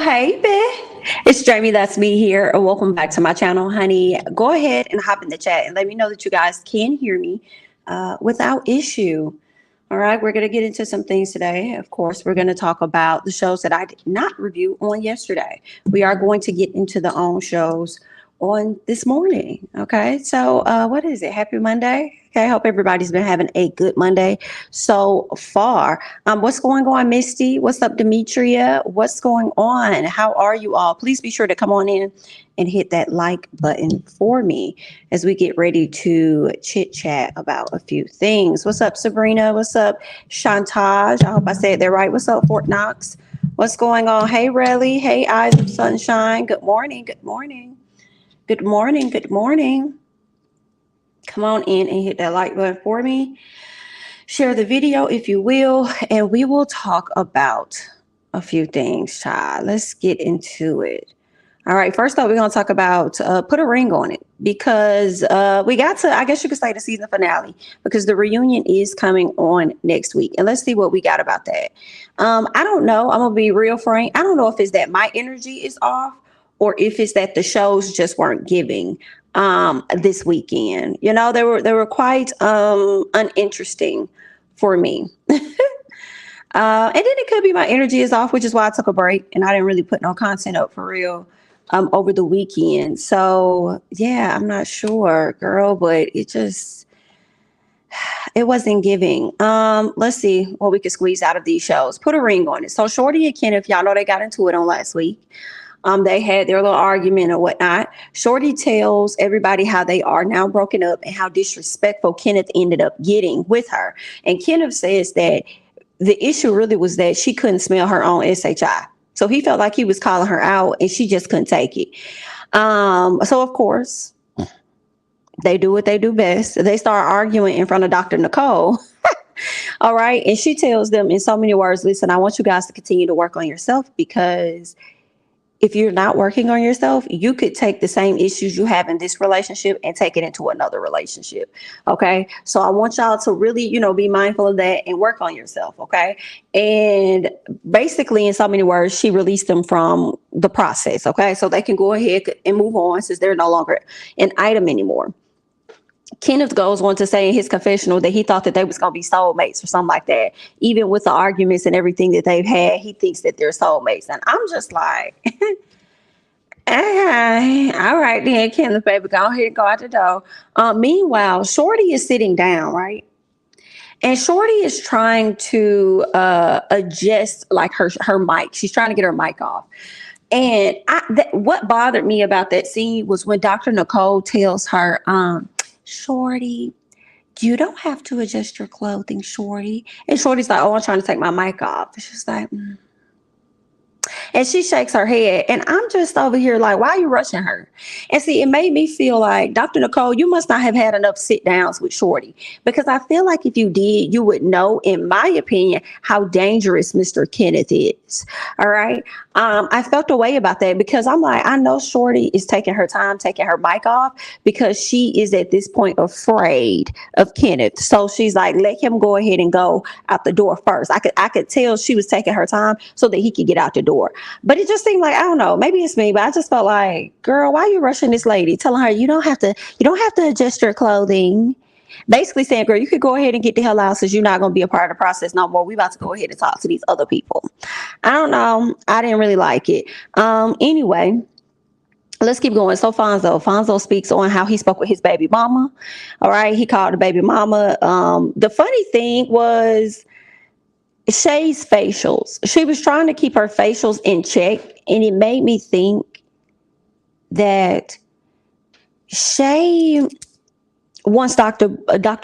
Hey, it's Jamie. That's me here. Welcome back to my channel, honey. Go ahead and hop in the chat and let me know that you guys can hear me without issue. All right, we're going to get into some things today. Of course, we're going to talk about the shows that I did not review on yesterday. We are going to get into the own shows on this morning. Okay, so what is it? Happy Monday. Okay, I hope everybody's been having a good Monday so far. What's going on, Misty? What's up, Demetria? What's going on? How are you all? Please be sure to come on in and hit that like button for me as we get ready to chit chat about a few things. What's up, Sabrina? What's up, Chantage? I hope I said that right. What's up, Fort Knox? What's going on? Hey, Relly. Hey, Eyes of Sunshine. Good morning. Good morning. Good morning. Good morning. Come on in and hit that like button for me. Share the video if you will, and we will talk about a few things, child. Let's get into it. All right, first up, we're going to talk about put a ring on it because we got to, I guess you could say, the season finale because the reunion is coming on next week. And let's see what we got about that. I don't know. I'm going to be real frank. I don't know if it's that my energy is off or if it's that the shows just weren't giving this weekend. You know, they were quite uninteresting for me. And then it could be my energy is off, which is why I took a break and I didn't really put no content up for real over the weekend. So yeah, I'm not sure, girl, but it wasn't giving. Let's see what we can squeeze out of these shows. Put a ring on it. So Shorty and Kenneth, y'all know they got into it on last week. They had their little argument or whatnot. Shorty tells everybody how they are now broken up and how disrespectful Kenneth ended up getting with her. And Kenneth says that the issue really was that she couldn't smell her own SHI. So he felt like he was calling her out and she just couldn't take it. So of course, they do what they do best. They start arguing in front of Dr. Nicole. All right. And she tells them in so many words, listen, I want you guys to continue to work on yourself because if you're not working on yourself, you could take the same issues you have in this relationship and take it into another relationship. Okay. So I want y'all to really, be mindful of that and work on yourself. Okay. And basically, in so many words, she released them from the process. Okay. So they can go ahead and move on since they're no longer an item anymore. Kenneth goes on to say in his confessional that he thought that they was going to be soulmates or something like that. Even with the arguments and everything that they've had, he thinks that they're soulmates. And I'm just like, okay, all right then, Kenneth, baby, go ahead and go out the door. Meanwhile, Shorty is sitting down, right? And Shorty is trying to adjust like her mic. She's trying to get her mic off. And what bothered me about that scene was when Dr. Nicole tells her, Shorty, you don't have to adjust your clothing, Shorty. And Shorty's like, oh, I'm trying to take my mic off. And she's like, And she shakes her head. And I'm just over here like, why are you rushing her? And see, it made me feel like, Dr. Nicole, you must not have had enough sit downs with Shorty. Because I feel like if you did, you would know, in my opinion, how dangerous Mr. Kenneth is. All right. I felt a way about that because I'm like, I know Shorty is taking her time, taking her mic off because she is at this point afraid of Kenneth. So she's like, let him go ahead and go out the door first. I could tell she was taking her time so that he could get out the door. But it just seemed like, I don't know, maybe it's me, but I just felt like, girl, why are you rushing this lady? Telling her you don't have to adjust your clothing. Basically saying, girl, you could go ahead and get the hell out since you're not going to be a part of the process no more. We about to go ahead and talk to these other people. I don't know. I didn't really like it. Anyway, let's keep going. So Fonzo speaks on how he spoke with his baby mama. All right. He called the baby mama. The funny thing was Shay's facials. She was trying to keep her facials in check. And it made me think that Shay wants Dr.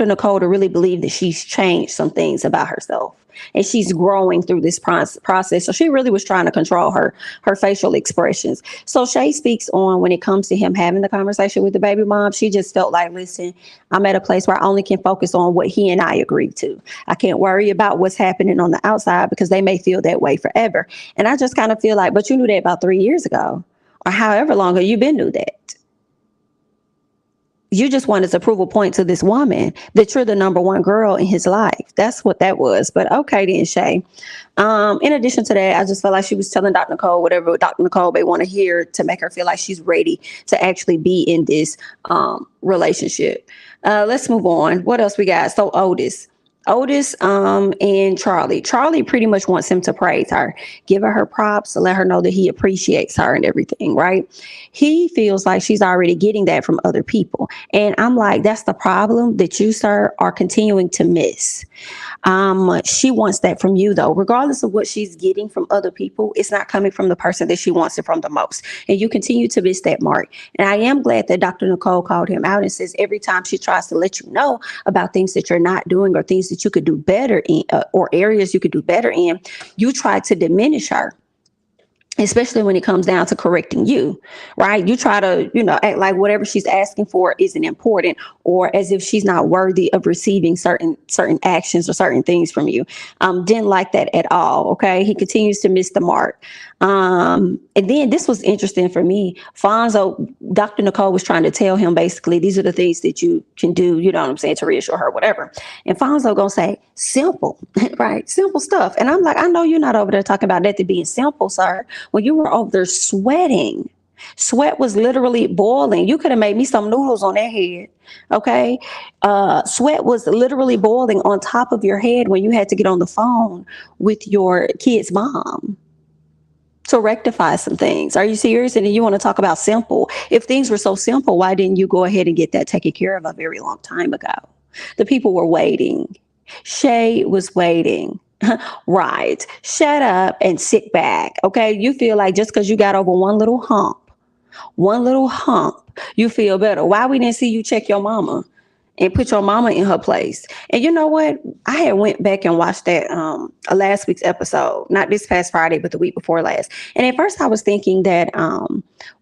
Nicole to really believe that she's changed some things about herself and she's growing through this process. So she really was trying to control her facial expressions. So Shay speaks on when it comes to him having the conversation with the baby mom. She just felt like, listen, I'm at a place where I only can focus on what he and I agreed to. I can't worry about what's happening on the outside because they may feel that way forever. And I just kind of feel like, but you knew that about 3 years ago or however long you been knew that. you just wanted to prove a point to this woman that you're the number one girl in his life. That's what that was. But okay then, Shay. In addition to that, I just felt like she was telling Dr. Nicole whatever Dr. Nicole may want to hear to make her feel like she's ready to actually be in this relationship. Let's move on. What else we got? So Otis and Charlie pretty much wants him to praise her, give her props, let her know that he appreciates her and everything, right? He feels like she's already getting that from other people. And I'm like, that's the problem that you, sir, are continuing to miss. She wants that from you, though. Regardless of what she's getting from other people, it's not coming from the person that she wants it from the most. And you continue to miss that mark. And I am glad that Dr. Nicole called him out and says every time she tries to let you know about things that you're not doing or things that you could do better in or areas you could do better in, you try to diminish her. Especially when it comes down to correcting you, right? You try to, act like whatever she's asking for isn't important, or as if she's not worthy of receiving certain actions or certain things from you. Didn't like that at all. Okay, he continues to miss the mark. And then this was interesting for me. Fonzo, Dr. Nicole was trying to tell him basically these are the things that you can do. You know what I'm saying, to reassure her, whatever. And Fonzo gonna say simple, right? Simple stuff. And I'm like, I know you're not over there talking about that to being simple, sir. When you were over there sweating, sweat was literally boiling. You could have made me some noodles on that head. Okay. Sweat was literally boiling on top of your head when you had to get on the phone with your kid's mom to rectify some things. Are you serious? And then you want to talk about simple. If things were so simple, why didn't you go ahead and get that taken care of a very long time ago? The people were waiting. Shay was waiting. Right. Shut up and sit back. Okay. You feel like just because you got over one little hump, you feel better. Why we didn't see you check your mama and put your mama in her place? And you know what? I had went back and watched that last week's episode, not this past Friday, but the week before last. And at first I was thinking that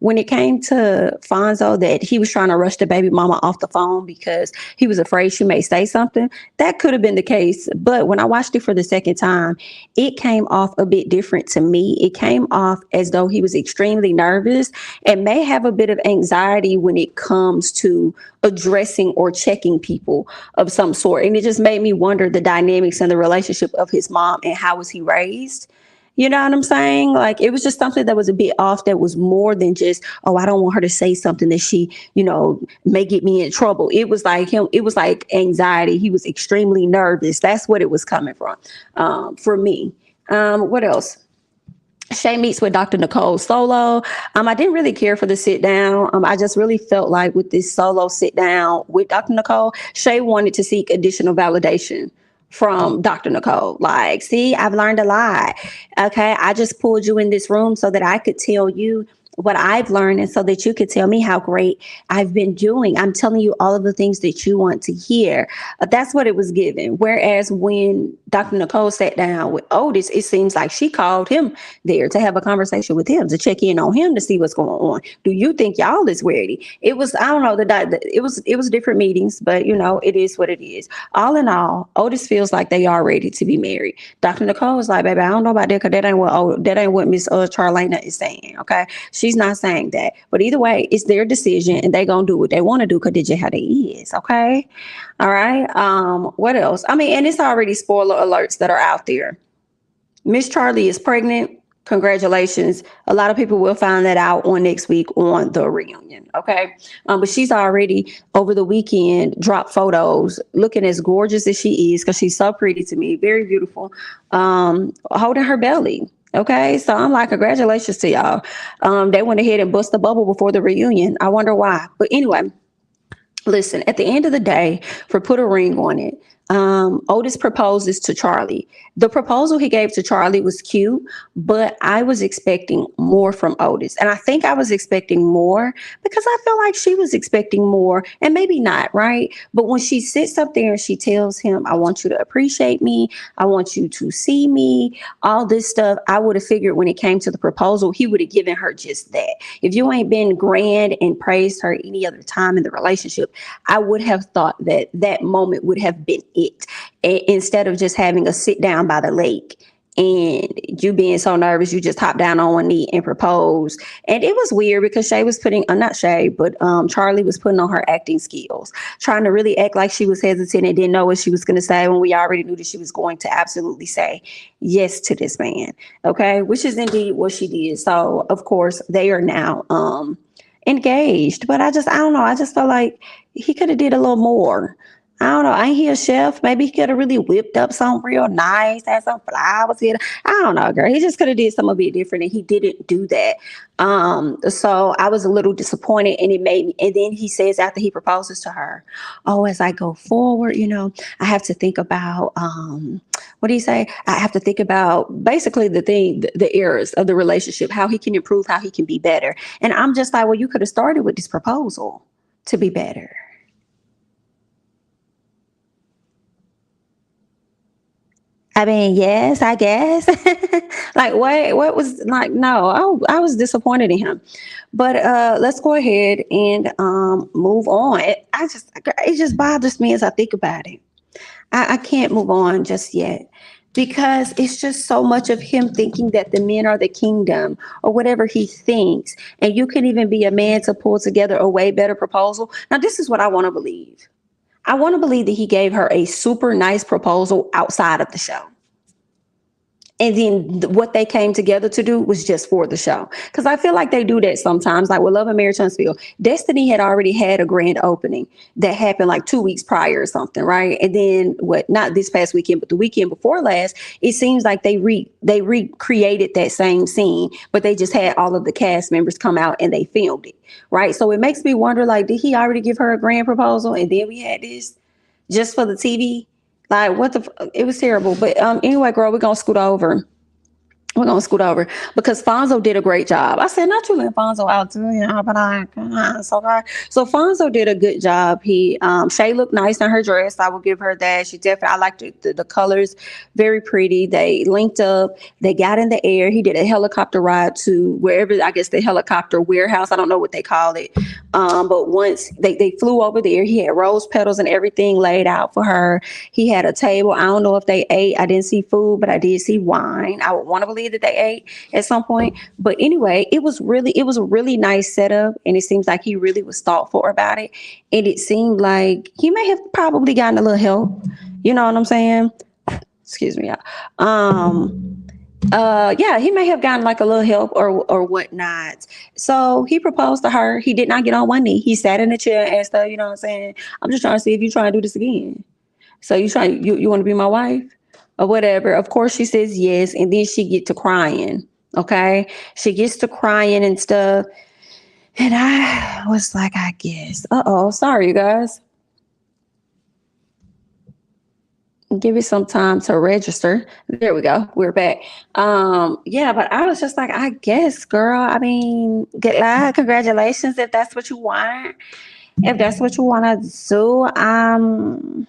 when it came to Fonzo, that he was trying to rush the baby mama off the phone because he was afraid she may say something. That could have been the case. But when I watched it for the second time, it came off a bit different to me. It came off as though he was extremely nervous and may have a bit of anxiety when it comes to addressing or checking people of some sort. And it just made me wonder the dynamics and the relationship of his mom and how was he raised. You know what I'm saying? Like, it was just something that was a bit off, that was more than just, oh, I don't want her to say something that she, may get me in trouble. It was like him. It was like anxiety. He was extremely nervous. That's what it was coming from for me. What else? Shay meets with Dr. Nicole solo. I didn't really care for the sit down. I just really felt like with this solo sit down with Dr. Nicole, Shay wanted to seek additional validation from Dr. Nicole. Like, see, I've learned a lot. Okay. I just pulled you in this room so that I could tell you what I've learned and so that you could tell me how great I've been doing. I'm telling you all of the things that you want to hear. That's what it was given. Whereas when Dr. Nicole sat down with Otis, it seems like she called him there to have a conversation with him, to check in on him, to see what's going on. Do you think y'all is ready? It was, I don't know, it was different meetings, but it is what it is. All in all, Otis feels like they are ready to be married. Dr. Nicole is like, baby, I don't know about that, because that ain't what Miss Charlena is saying. Okay. She's not saying that. But either way, it's their decision and they're going to do what they want to do because they just how they is. Okay. All right. What else? And it's already spoiler alerts that are out there. Miss Charlie is pregnant. Congratulations. A lot of people will find that out on next week on the reunion. Okay. But she's already over the weekend dropped photos looking as gorgeous as she is, because she's so pretty to me. Very beautiful. Holding her belly. Okay, so I'm like, congratulations to y'all. They went ahead and bust the bubble before the reunion. I wonder why. But anyway, listen, at the end of the day, for put a ring on it, Otis proposes to Charlie. The proposal he gave to Charlie was cute, but I was expecting more from Otis. And I think I was expecting more because I feel like she was expecting more, and maybe not, right? But when she sits up there and she tells him, I want you to appreciate me, I want you to see me, all this stuff, I would have figured when it came to the proposal, he would have given her just that. If you ain't been grand and praised her any other time in the relationship, I would have thought that that moment would have been it, instead of just having a sit down by the lake and you being so nervous, you just hop down on one knee and propose. And it was weird because Shay was putting, not Shay, but Charlie was putting on her acting skills, trying to really act like she was hesitant and didn't know what she was going to say when we already knew that she was going to absolutely say yes to this man. Okay, which is indeed what she did. So of course they are now engaged, but I don't know. I just felt like he could have did a little more. I don't know. Ain't he a chef? Maybe he could have really whipped up something real nice, had some flowers here. I don't know, girl. He just could have did something a bit different, and he didn't do that. So I was a little disappointed, and it made me. And then he says after he proposes to her, "Oh, as I go forward, I have to think about what do you say? I have to think about basically the errors of the relationship, how he can improve, how he can be better." And I'm just like, well, you could have started with this proposal to be better. I mean, yes, I guess. Like, what was like? No, I was disappointed in him. But let's go ahead and move on. It just bothers me as I think about it. I can't move on just yet because it's just so much of him thinking that the men are the kingdom or whatever he thinks, and you can even be a man to pull together a way better proposal. Now, this is what I want to believe. I want to believe that he gave her a super nice proposal outside of the show. And then what they came together to do was just for the show. Because I feel like they do that sometimes. Like with Love and Marriage Huntsville, Destiny had already had a grand opening that happened like 2 weeks prior or something, right? And then not this past weekend, but the weekend before last, it seems like they recreated that same scene, but they just had all of the cast members come out and they filmed it, right? So it makes me wonder, like, did he already give her a grand proposal and then we had this just for the TV? Like, it was terrible. But anyway, girl, we're gonna scoot over. We're gonna scoot over because Fonzo did a great job. I said not to let Fonzo out too, but it's okay. So Fonzo did a good job. Shay looked nice in her dress. I will give her that. I liked the colors, very pretty. They linked up. They got in the air. He did a helicopter ride to wherever, I guess, the helicopter warehouse. I don't know what they call it. But once they flew over there, he had rose petals and everything laid out for her. He had a table. I don't know if they ate. I didn't see food, but I did see wine. I would want to believe that they ate at some point. But anyway, it was a really nice setup, and it seems like he really was thoughtful about it. And it seemed like he may have probably gotten a little help. You know what I'm saying? Excuse me. Yeah, he may have gotten like a little help or whatnot. So he proposed to her. He did not get on one knee. He sat in a chair and asked her, you know what I'm saying? I'm just trying to see if you try to do this again. So you want to be my wife? Or whatever. Of course she says yes, and then she get to crying. Okay, she gets to crying and stuff, and I was like, I guess. Sorry, you guys. Give it some time to register. There we go. We're back. Yeah, but I was just like, I guess, girl. I mean, good luck. Congratulations if that's what you want. If that's what you want to do.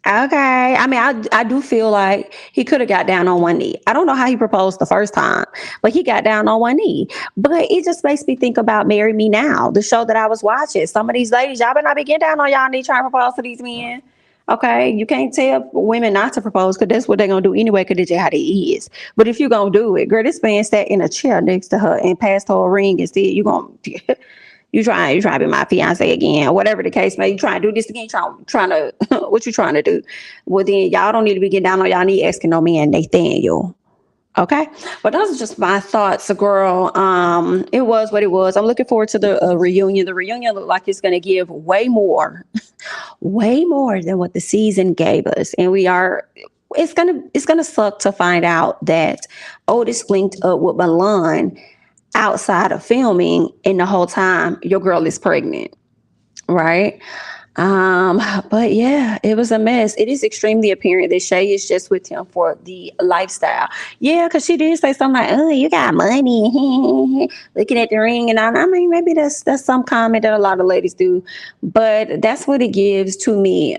Okay. I mean, I do feel like he could have got down on one knee. I don't know how he proposed the first time, but he got down on one knee. But it just makes me think about Marry Me Now, the show that I was watching. Some of these ladies, y'all better not be getting down on y'all knee trying to propose to these men. Okay. You can't tell women not to propose because that's what they're going to do anyway because that's just how they is. But if you're going to do it, girl, this man sat in a chair next to her and passed her a ring and said, you're going to... You trying to be my fiance again, or whatever the case may. You trying to do this again? Trying to what you trying to do? Well, then y'all don't need to be getting down on y'all knee asking no man Nathaniel. Okay, but those are just my thoughts, girl. It was what it was. I'm looking forward to the reunion. The reunion looked like it's going to give way more, way more than what the season gave us, and we are. It's gonna suck to find out that Otis linked up with Milan outside of filming, and the whole time your girl is pregnant, right? But yeah, it was a mess. It is extremely apparent that Shay is just with him for the lifestyle. Yeah, because she did say something like, "Oh, you got money," looking at the ring, and I mean, maybe that's some comment that a lot of ladies do, but that's what it gives to me.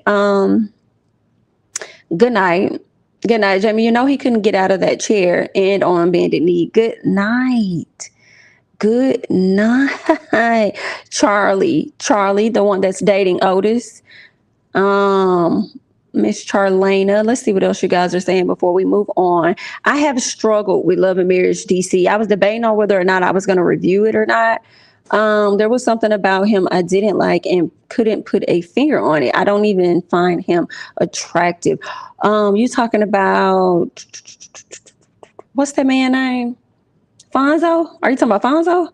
Good night. Good night, Jamie. You know he couldn't get out of that chair and on bended knee. Good night. Good night, Charlie. Charlie, the one that's dating Otis. Miss Charlena. Let's see what else you guys are saying before we move on. I have struggled with Love and Marriage DC. I was debating on whether or not I was going to review it or not. There was something about him I didn't like and couldn't put a finger on it. I don't even find him attractive. You talking about, what's that man name? Fonzo? Are you talking about Fonzo?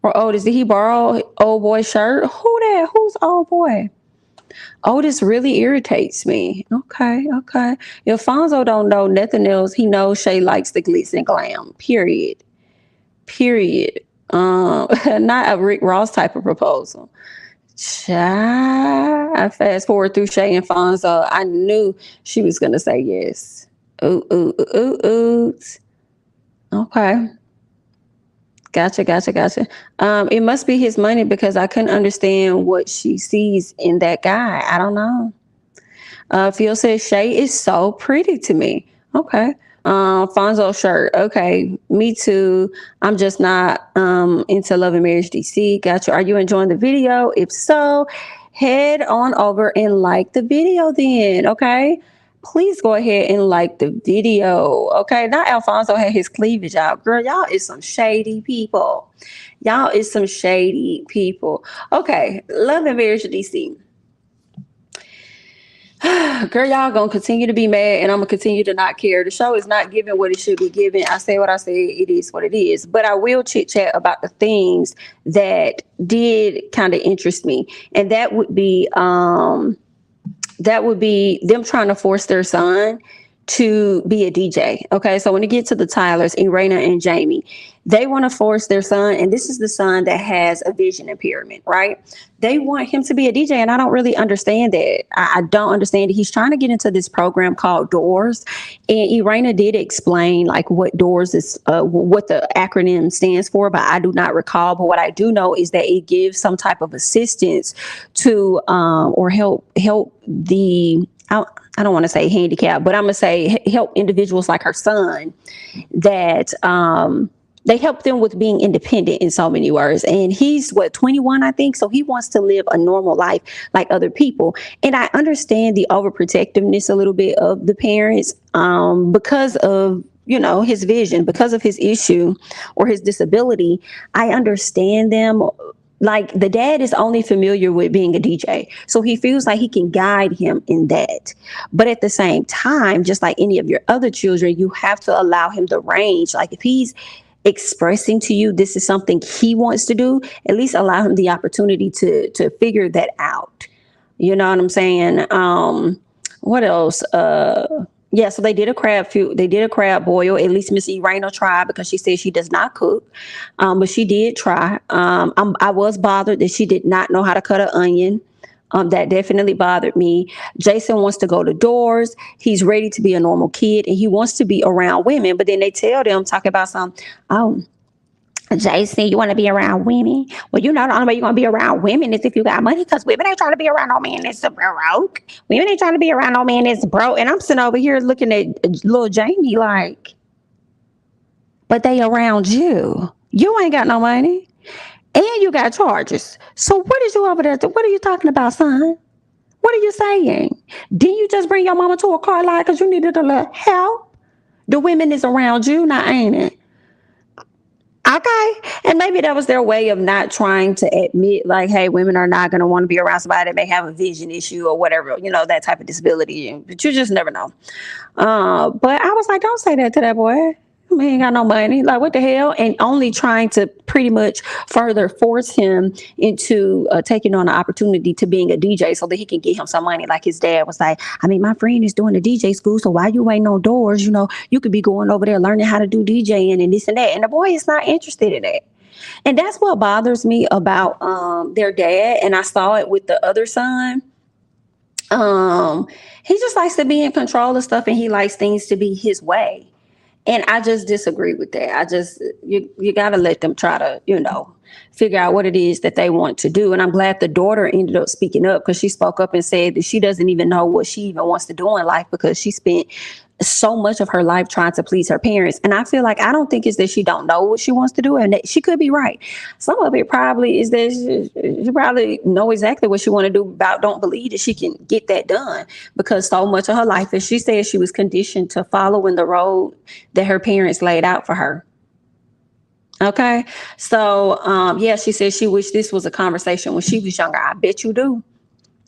Or Otis? Did he borrow old boy shirt? Who that? Who's old boy? Otis really irritates me. Okay, okay. If Fonzo don't know nothing else, he knows Shay likes the glitz and glam. Period. Period. Not a Rick Ross type of proposal. I fast forward through Shay and Fonzo. I knew she was gonna say yes. Ooh, ooh, ooh, ooh, ooh. Okay. Gotcha. It must be his money because I couldn't understand what she sees in that guy. I don't know. Phil says Shay is so pretty to me. Okay. Fonzo shirt. Okay. Me too. I'm just not into Love and Marriage DC. Gotcha. Are you enjoying the video? If so, head on over and like the video then. Okay. Please go ahead and like the video. Okay. Now Alfonso had his cleavage out. Girl, y'all is some shady people. Y'all is some shady people. Okay. Love and Marriage DC. Girl, y'all gonna continue to be mad and I'm gonna continue to not care. The show is not giving what it should be giving. I say what I say, it is what it is. But I will chit chat about the things that did kind of interest me. And that would be them trying to force their son to be a DJ. Okay, so when you get to the Tylers, Irena and Jamie, they want to force their son, and this is the son that has a vision impairment, right? They want him to be a DJ, and I don't really understand that. I don't understand it. He's trying to get into this program called Doors, and Irena did explain like what Doors is, what the acronym stands for, but I do not recall. But what I do know is that it gives some type of assistance to or help the I don't want to say handicap, but I'm going to say help individuals like her son that they help them with being independent in so many words. And he's 21, I think. So he wants to live a normal life like other people. And I understand the overprotectiveness a little bit of the parents because of, his vision, because of his issue or his disability. I understand them. Like the dad is only familiar with being a DJ. So he feels like he can guide him in that. But at the same time, just like any of your other children, you have to allow him the range. Like if he's expressing to you this is something he wants to do, at least allow him the opportunity to figure that out. You know what I'm saying? What else? Yeah, so they did a crab boil. At least Miss Irena tried because she said she does not cook, but she did try. I was bothered that she did not know how to cut an onion. That definitely bothered me. Jason wants to go to Doors. He's ready to be a normal kid and he wants to be around women. But then they tell them, talk about Jason, you want to be around women? Well, the only way you're going to be around women is if you got money, because women ain't trying to be around no man that's broke. Women ain't trying to be around no man that's broke. And I'm sitting over here looking at little Jamie like, but they around you. You ain't got no money. And you got charges. So what is you over there? What are you talking about, son? What are you saying? Didn't you just bring your mama to a car lot because you needed a little help? The women is around you, now ain't it? Okay. And maybe that was their way of not trying to admit like, hey, women are not going to want to be around somebody that may have a vision issue or whatever, that type of disability. But you just never know. But I was like, don't say that to that boy. He ain't got no money. Like, what the hell? And only trying to pretty much further force him into taking on the opportunity to being a DJ so that he can get him some money. Like his dad was like, my friend is doing a DJ school. So why you waiting on Doors? You could be going over there learning how to do DJing and this and that. And the boy is not interested in that. And that's what bothers me about their dad. And I saw it with the other son. He just likes to be in control of stuff and he likes things to be his way. And I just disagree with that. You got to let them try to, figure out what it is that they want to do. And I'm glad the daughter ended up speaking up, because she spoke up and said that she doesn't even know what she even wants to do in life, because she spent so much of her life trying to please her parents. And I feel like, I don't think it's that she don't know what she wants to do, and that she could be right. Some of it probably is that she probably know exactly what she want to do, about don't believe that she can get that done, because so much of her life, as she said, she was conditioned to follow in the road that her parents laid out for her. Okay. So yeah, she said she wished this was a conversation when she was younger. I bet you do.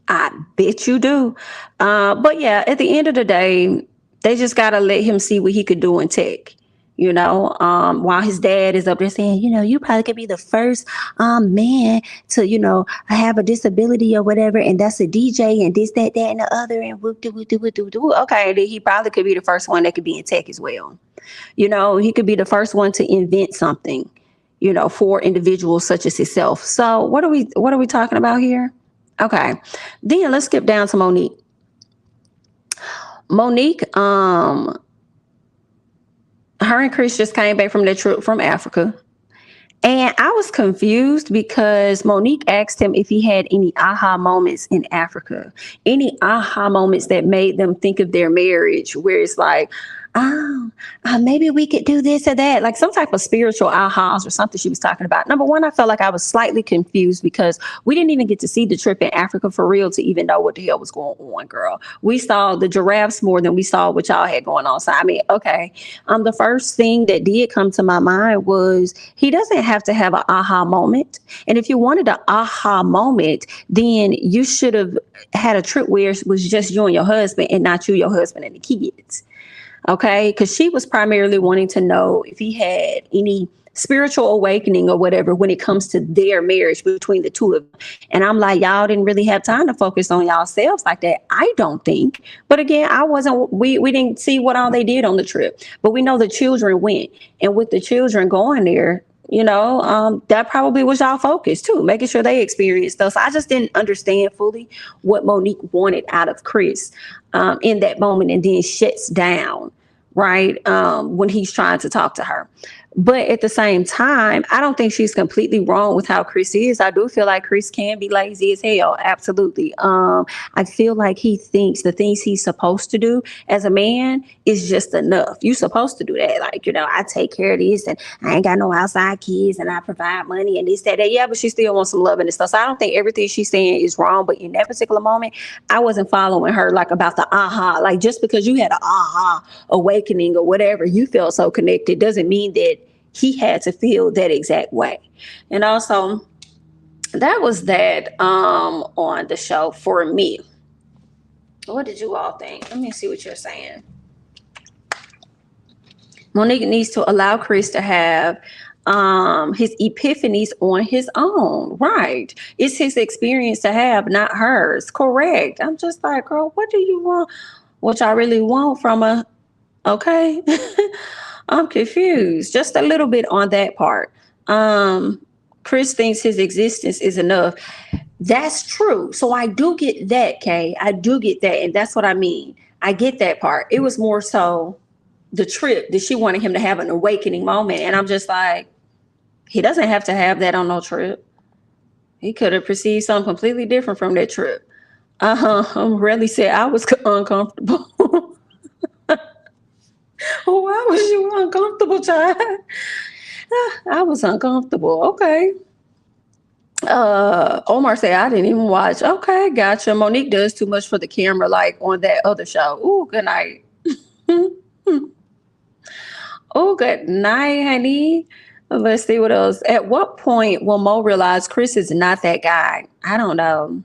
I bet you do. But yeah, at the end of the day, they just got to let him see what he could do in tech. While his dad is up there saying, you probably could be the first man to, have a disability or whatever, and that's a DJ and this, that, and the other, and whoop, doo, whoop, doo, whoop, doo, doo. Okay, then he probably could be the first one that could be in tech as well. He could be the first one to invent something, for individuals such as himself. So what are we talking about here? Okay. Then let's skip down to Monique. Monique, her and Chris just came back from their trip from Africa. And I was confused because Monique asked him if he had any aha moments in Africa, any aha moments that made them think of their marriage, where it's like, maybe we could do this or that, like some type of spiritual ahas or something she was talking about. Number one, I felt like I was slightly confused because we didn't even get to see the trip in Africa for real to even know what the hell was going on, girl. We saw the giraffes more than we saw what y'all had going on. So, I mean, okay. The first thing that did come to my mind was he doesn't have to have an aha moment. And if you wanted an aha moment, then you should have had a trip where it was just you and your husband and not you, your husband, and the kids. Okay, because she was primarily wanting to know if he had any spiritual awakening or whatever when it comes to their marriage between the two of them. And I'm like, y'all didn't really have time to focus on yourselves like that, I don't think. But again, we didn't see what all they did on the trip. But we know the children went. And with the children going there, that probably was y'all focus too, making sure they experienced stuff. So I just didn't understand fully what Monique wanted out of Chris in that moment, and then shuts down, right, when he's trying to talk to her. But at the same time, I don't think she's completely wrong with how Chris is. I do feel like Chris can be lazy as hell. Absolutely. I feel like he thinks the things he's supposed to do as a man is just enough. You're supposed to do that. Like, I take care of this, and I ain't got no outside kids, and I provide money and this, that. Yeah, but she still wants some loving and stuff. So I don't think everything she's saying is wrong. But in that particular moment, I wasn't following her like about the aha. Like, just because you had an aha awakening or whatever, you felt so connected doesn't mean that he had to feel that exact way. And also, that was that on the show for me. What did you all think? Let me see what you're saying. Monique needs to allow Chris to have his epiphanies on his own. Right. It's his experience to have, not hers. Correct. I'm just like, girl, what do you want? What y'all really want from a, okay? I'm confused just a little bit on that part. Chris thinks his existence is enough. That's true. So I do get that, Kay. I do get that. And that's what I mean. I get that part. It was more so the trip that she wanted him to have an awakening moment. And I'm just like, he doesn't have to have that on no trip. He could have perceived something completely different from that trip. Really said I was uncomfortable. Why was you uncomfortable, child? I was uncomfortable. Okay. Omar said I didn't even watch. Okay, gotcha. Monique does too much for the camera, like on that other show. Ooh, good night. Oh, good night, honey. Let's see what else. At what point will Mo realize Chris is not that guy? I don't know.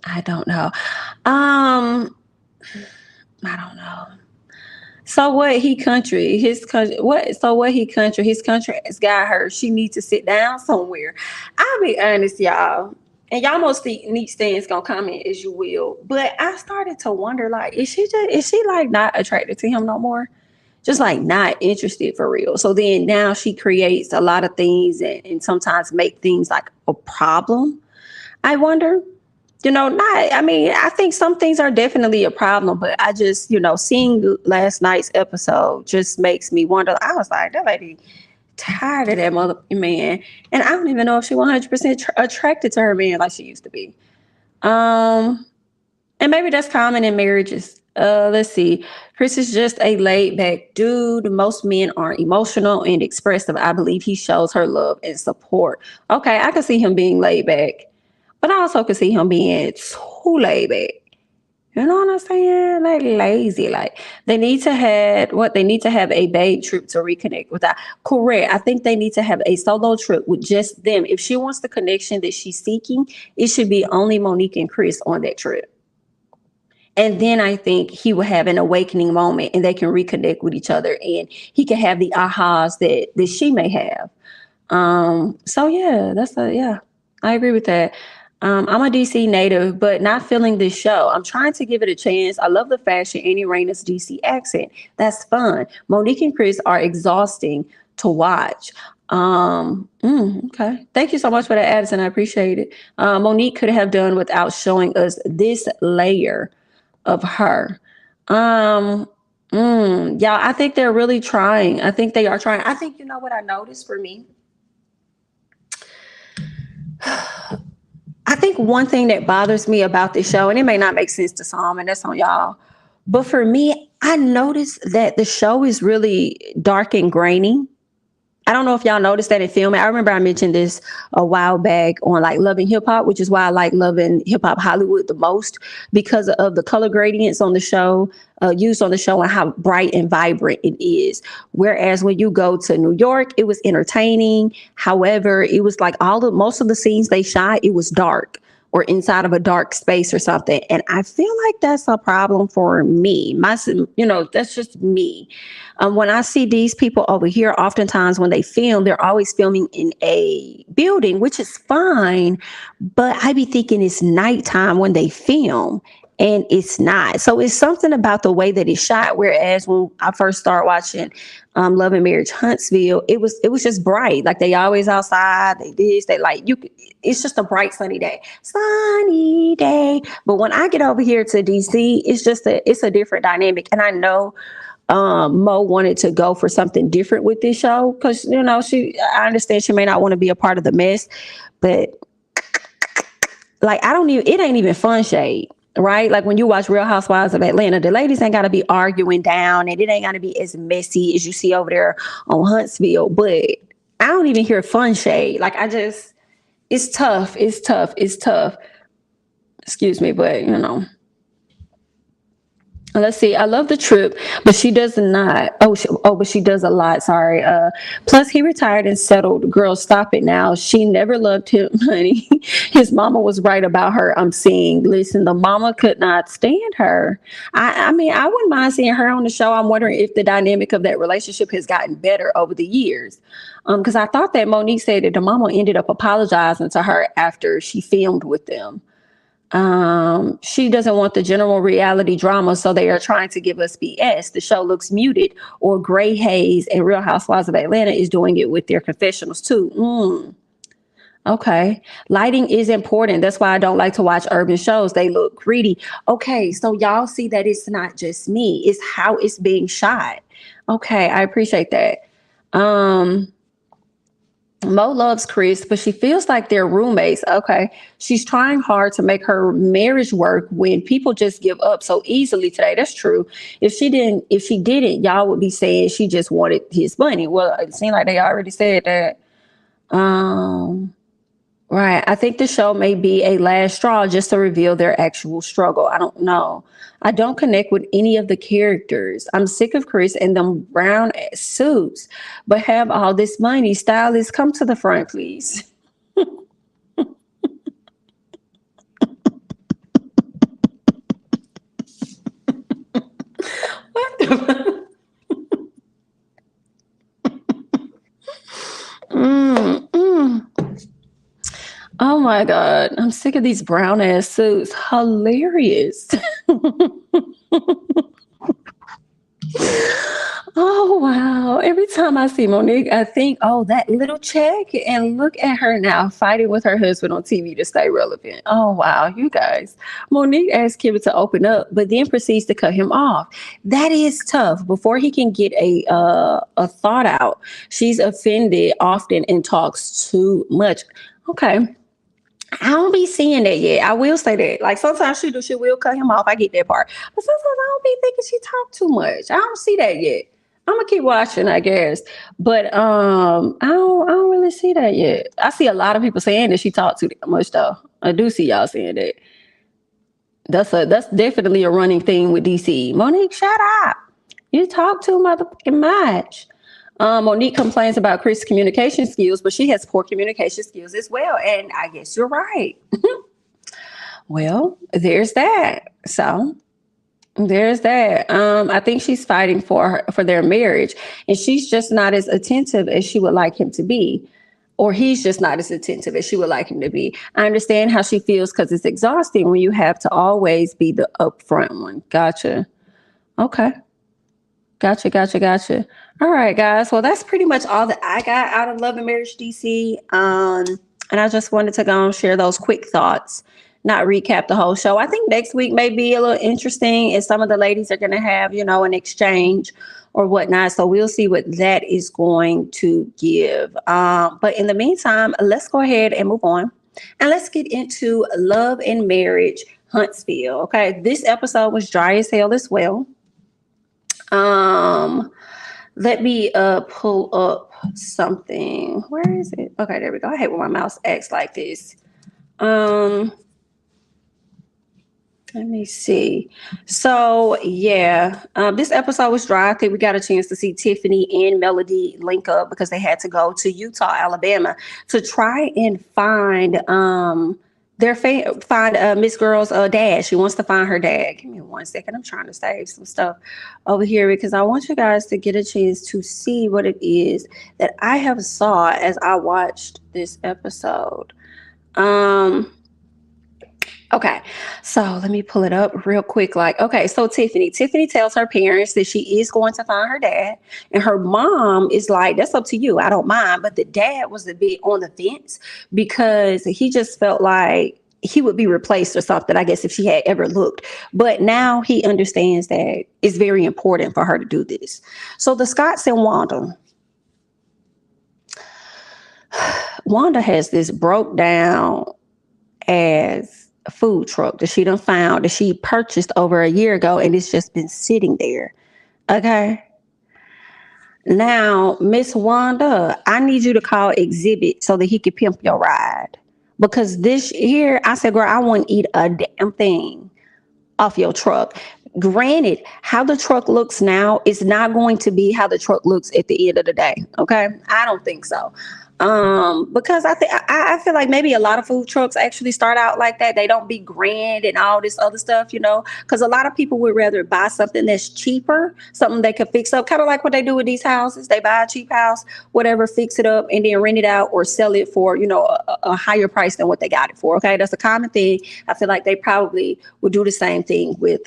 I don't know. So what his country has got her. She needs to sit down somewhere. I'll be honest, y'all. And y'all most neat things gonna comment as you will. But I started to wonder, like, is she like not attracted to him no more? Just like not interested for real. So then now she creates a lot of things and sometimes make things like a problem. I wonder. I think some things are definitely a problem, but I just, seeing last night's episode just makes me wonder. I was like, that lady tired of that mother man. And I don't even know if she 100% attracted to her man like she used to be. Um, and maybe that's common in marriages. Let's see. Chris is just a laid back dude. Most men aren't emotional and expressive. I believe he shows her love and support. Okay, I can see him being laid back, but I also can see him being too laid back. You know what I'm saying? Like lazy. Like they need to have a babe trip to reconnect with that. Correct. I think they need to have a solo trip with just them. If she wants the connection that she's seeking, it should be only Monique and Chris on that trip. And then I think he will have an awakening moment and they can reconnect with each other and he can have the ahas that she may have. So yeah, yeah, I agree with that. I'm a DC native, but not feeling this show. I'm trying to give it a chance. I love the fashion, Annie Raina's DC accent. That's fun. Monique and Chris are exhausting to watch. Okay. Thank you so much for that, Addison. I appreciate it. Monique could have done without showing us this layer of her. Yeah, I think they're really trying. I think they are trying. I think, you know what I noticed for me? I think one thing that bothers me about this show, and it may not make sense to some, and that's on y'all, but for me, I noticed that the show is really dark and grainy. I don't know if y'all noticed that in filming. I remember I mentioned this a while back on like Loving Hip Hop, which is why I like Loving Hip Hop Hollywood the most because of the color gradients on the show, used on the show and how bright and vibrant it is. Whereas when you go to New York, it was entertaining. However, it was like most of the scenes they shot, it was dark or inside of a dark space or something. And I feel like that's a problem for me. That's just me. When I see these people over here, oftentimes when they film, they're always filming in a building, which is fine. But I be thinking it's nighttime when they film. And it's not. So it's something about the way that it's shot. Whereas when I first started watching Love and Marriage Huntsville, it was just bright. Like they always outside. They like you. It's just a bright sunny day. Sunny day. But when I get over here to DC, it's a different dynamic. And I know Mo wanted to go for something different with this show because I understand she may not want to be a part of the mess, but like it ain't even fun shade. Right? Like when you watch Real Housewives of Atlanta, the ladies ain't got to be arguing down and it ain't got to be as messy as you see over there on Huntsville. But I don't even hear fun shade. Like it's tough. It's tough. It's tough. Excuse me, but let's see. I love the trip, but she does not. But she does a lot. Sorry. Plus, he retired and settled. Girl, stop it now. She never loved him, honey. His mama was right about her. I'm seeing. Listen, the mama could not stand her. I mean, I wouldn't mind seeing her on the show. I'm wondering if the dynamic of that relationship has gotten better over the years. Because I thought that Monique said that the mama ended up apologizing to her after she filmed with them. She doesn't want the general reality drama, so they are trying to give us BS. The show looks muted or gray haze, and Real Housewives of Atlanta is doing it with their confessionals too. Okay. Lighting is important. That's why I don't like to watch urban shows. They look greedy. Okay, so y'all see that it's not just me, it's how it's being shot. Okay, I appreciate that. Mo loves Chris, but she feels like they're roommates. Okay. She's trying hard to make her marriage work when people just give up so easily today. That's true. If she didn't, y'all would be saying she just wanted his money. Well, it seemed like they already said that. Right. I think the show may be a last straw just to reveal their actual struggle. I don't know. I don't connect with any of the characters. I'm sick of Chris and them brown suits, but have all this money. Stylists, come to the front, please. What the? Oh my God. I'm sick of these brown ass suits. Hilarious. Oh, wow. Every time I see Monique, I think, oh, that little check. And look at her now fighting with her husband on TV to stay relevant. Oh, wow. You guys. Monique asked Kevin to open up, but then proceeds to cut him off. That is tough. Before he can get a thought out, she's offended often and talks too much. Okay. I don't be seeing that yet. I will say that. Like sometimes she will cut him off. I get that part. But sometimes I don't be thinking she talk too much. I don't see that yet. I'm gonna keep watching, I guess. But I don't really see that yet. I see a lot of people saying that she talked too much though. I do see y'all saying that. That's definitely a running thing with DC. Monique, shut up. You talk too motherfucking much. Monique complains about Chris' communication skills, but she has poor communication skills as well. And I guess you're right. Well, there's that. So there's that. I think she's fighting for their marriage, and she's just not as attentive as she would like him to be, or he's just not as attentive as she would like him to be. I understand how she feels because it's exhausting when you have to always be the upfront one. Gotcha. Okay. Gotcha. All right, guys. Well, that's pretty much all that I got out of Love and Marriage DC. And I just wanted to go and share those quick thoughts, not recap the whole show. I think next week may be a little interesting, and some of the ladies are going to have, an exchange or whatnot. So we'll see what that is going to give. But in the meantime, let's go ahead and move on. And let's get into Love and Marriage Huntsville. Okay. This episode was dry as hell as well. Let me pull up something. Where is it? Okay, there we go. I hate when my mouse acts like this. Let me see. So yeah, this episode was dry. I think we got a chance to see Tiffany and Melody link up because they had to go to Utah, Alabama to try and find Miss Girl's dad. She wants to find her dad. Give me 1 second. I'm trying to save some stuff over here because I want you guys to get a chance to see what it is that I have saw as I watched this episode. Okay, so let me pull it up real quick. So Tiffany tells her parents that she is going to find her dad, and her mom is like, that's up to you. I don't mind. But the dad was a bit on the fence because he just felt like he would be replaced or something, I guess, if she had ever looked. But now he understands that it's very important for her to do this. So the Scotts and Wanda has this broke down as a food truck that she done found, that she purchased over a year ago, and it's just been sitting there. Okay. Now, Miss Wanda, I need you to call Exhibit so that he can pimp your ride. Because this here, I said, girl, I wouldn't eat a damn thing off your truck. Granted, how the truck looks now is not going to be how the truck looks at the end of the day. Okay. I don't think so. Because I feel like maybe a lot of food trucks actually start out like that. They don't be grand and all this other stuff, because a lot of people would rather buy something that's cheaper, something they could fix up, kind of like what they do with these houses. They buy a cheap house, whatever, fix it up, and then rent it out or sell it for, a higher price than what they got it for. Okay. That's a common thing. I feel like they probably would do the same thing with,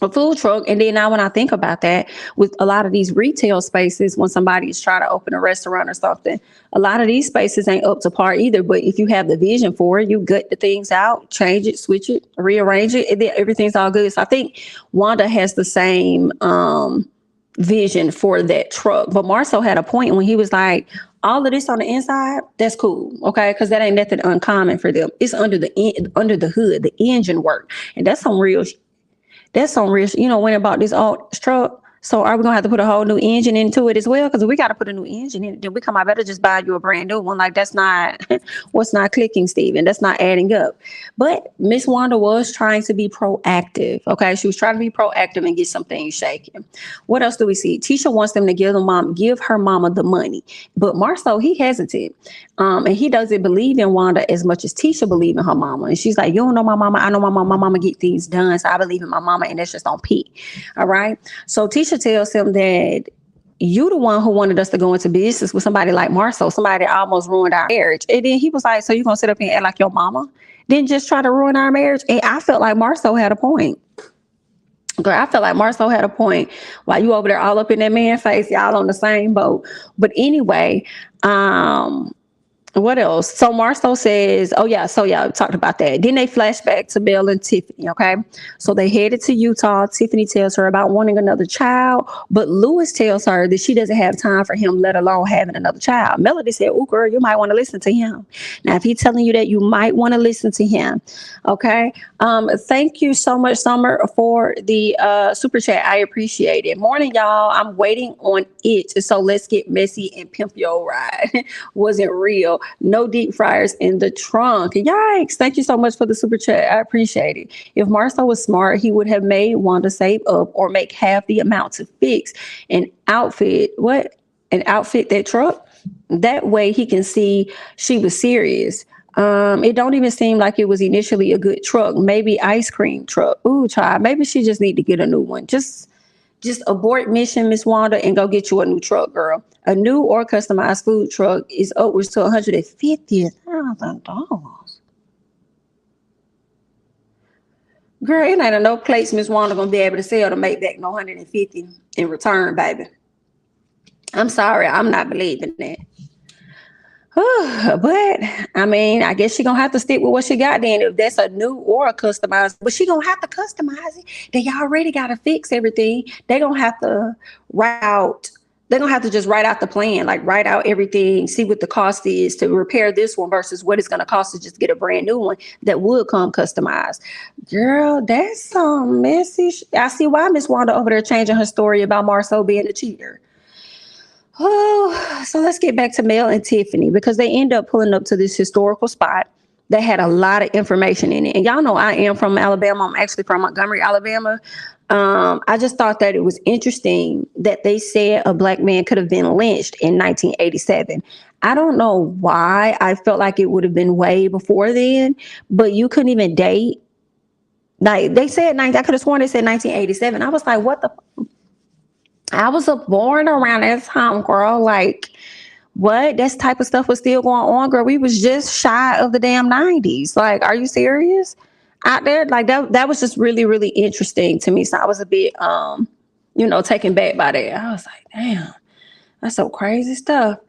a food truck. And then now when I think about that, with a lot of these retail spaces, when somebody is trying to open a restaurant or something, a lot of these spaces ain't up to par either. But if you have the vision for it, you gut the things out, change it, switch it, rearrange it, and then everything's all good. So I think Wanda has the same vision for that truck. But Marcel had a point when he was like, all of this on the inside, that's cool, okay? Because that ain't nothing uncommon for them. It's under the hood, the engine work. And that's some real, when about this old truck. So are we going to have to put a whole new engine into it as well? Because if we got to put a new engine in it, then I better just buy you a brand new one. Like, that's not, what's not clicking, Steven? That's not adding up. But Miss Wanda was trying to be proactive, okay? She was trying to be proactive and get some things shaking. What else do we see? Tisha wants them to give her mama the money. But Marcel, he hesitant. And he doesn't believe in Wanda as much as Tisha believe in her mama. And she's like, you don't know my mama. I know my mama get things done. So I believe in my mama, and that's just on P. All right. So Tisha tells him that you the one who wanted us to go into business with somebody like Marcel, somebody that almost ruined our marriage. And then he was like, so you gonna sit up here and act like your mama didn't just try to ruin our marriage? And I felt like Marcel had a point. Girl, I feel like Marcel had a point. While you over there all up in that man's face, y'all on the same boat. But anyway, um, what else? So Marceau says, oh yeah, so yeah, we talked about that. Then they flash back to Bill and Tiffany, okay? So they headed to Utah. Tiffany tells her about wanting another child, but Lewis tells her that she doesn't have time for him, let alone having another child. Melody said, oh girl, you might want to listen to him. Now, if he's telling you that, you might want to listen to him, okay? Thank you so much, Summer, for the super chat. I appreciate it. Morning, y'all. I'm waiting on it. So let's get messy and pimp your ride. Wasn't real. No deep fryers in the trunk. Yikes. Thank you so much for the super chat. I appreciate it. If Marcel was smart, he would have made Wanda save up or make half the amount to fix an outfit. What? An outfit that truck? That way he can see she was serious. It don't even seem like it was initially a good truck. Maybe ice cream truck. Ooh, child. Maybe she just need to get a new one. Just abort mission, Miss Wanda, and go get you a new truck, girl. A new or customized food truck is upwards to $150,000. Girl, it ain't enough plates Miss Wanda gonna be able to sell to make back no 150 in return, baby. I'm sorry, I'm not believing that. But I mean, I guess she gonna have to stick with what she got then. If that's a new or a customized, but she gonna have to customize it. They already gotta fix everything. They gonna have to write out. They're gonna have to just write out the plan, like write out everything, see what the cost is to repair this one versus what it's gonna cost to just get a brand new one that would come customized. Girl, that's some messy. I see why Miss Wanda over there changing her story about Marceau being a cheater. Oh, so let's get back to Mel and Tiffany because they end up pulling up to this historical spot that had a lot of information in it. And y'all know I am from Alabama. I'm actually from Montgomery, Alabama. I just thought that it was interesting that they said a black man could have been lynched in 1987. I don't know why I felt like it would have been way before then, but you couldn't even date. Like they said, I could have sworn they said 1987. I was like, what the? I was born around that time, girl. Like, what? That type of stuff was still going on, girl. We was just shy of the damn 90s. Like, are you serious? Out there, like that was just really, really interesting to me. So I was a bit taken back by that. I was like, damn, that's some crazy stuff.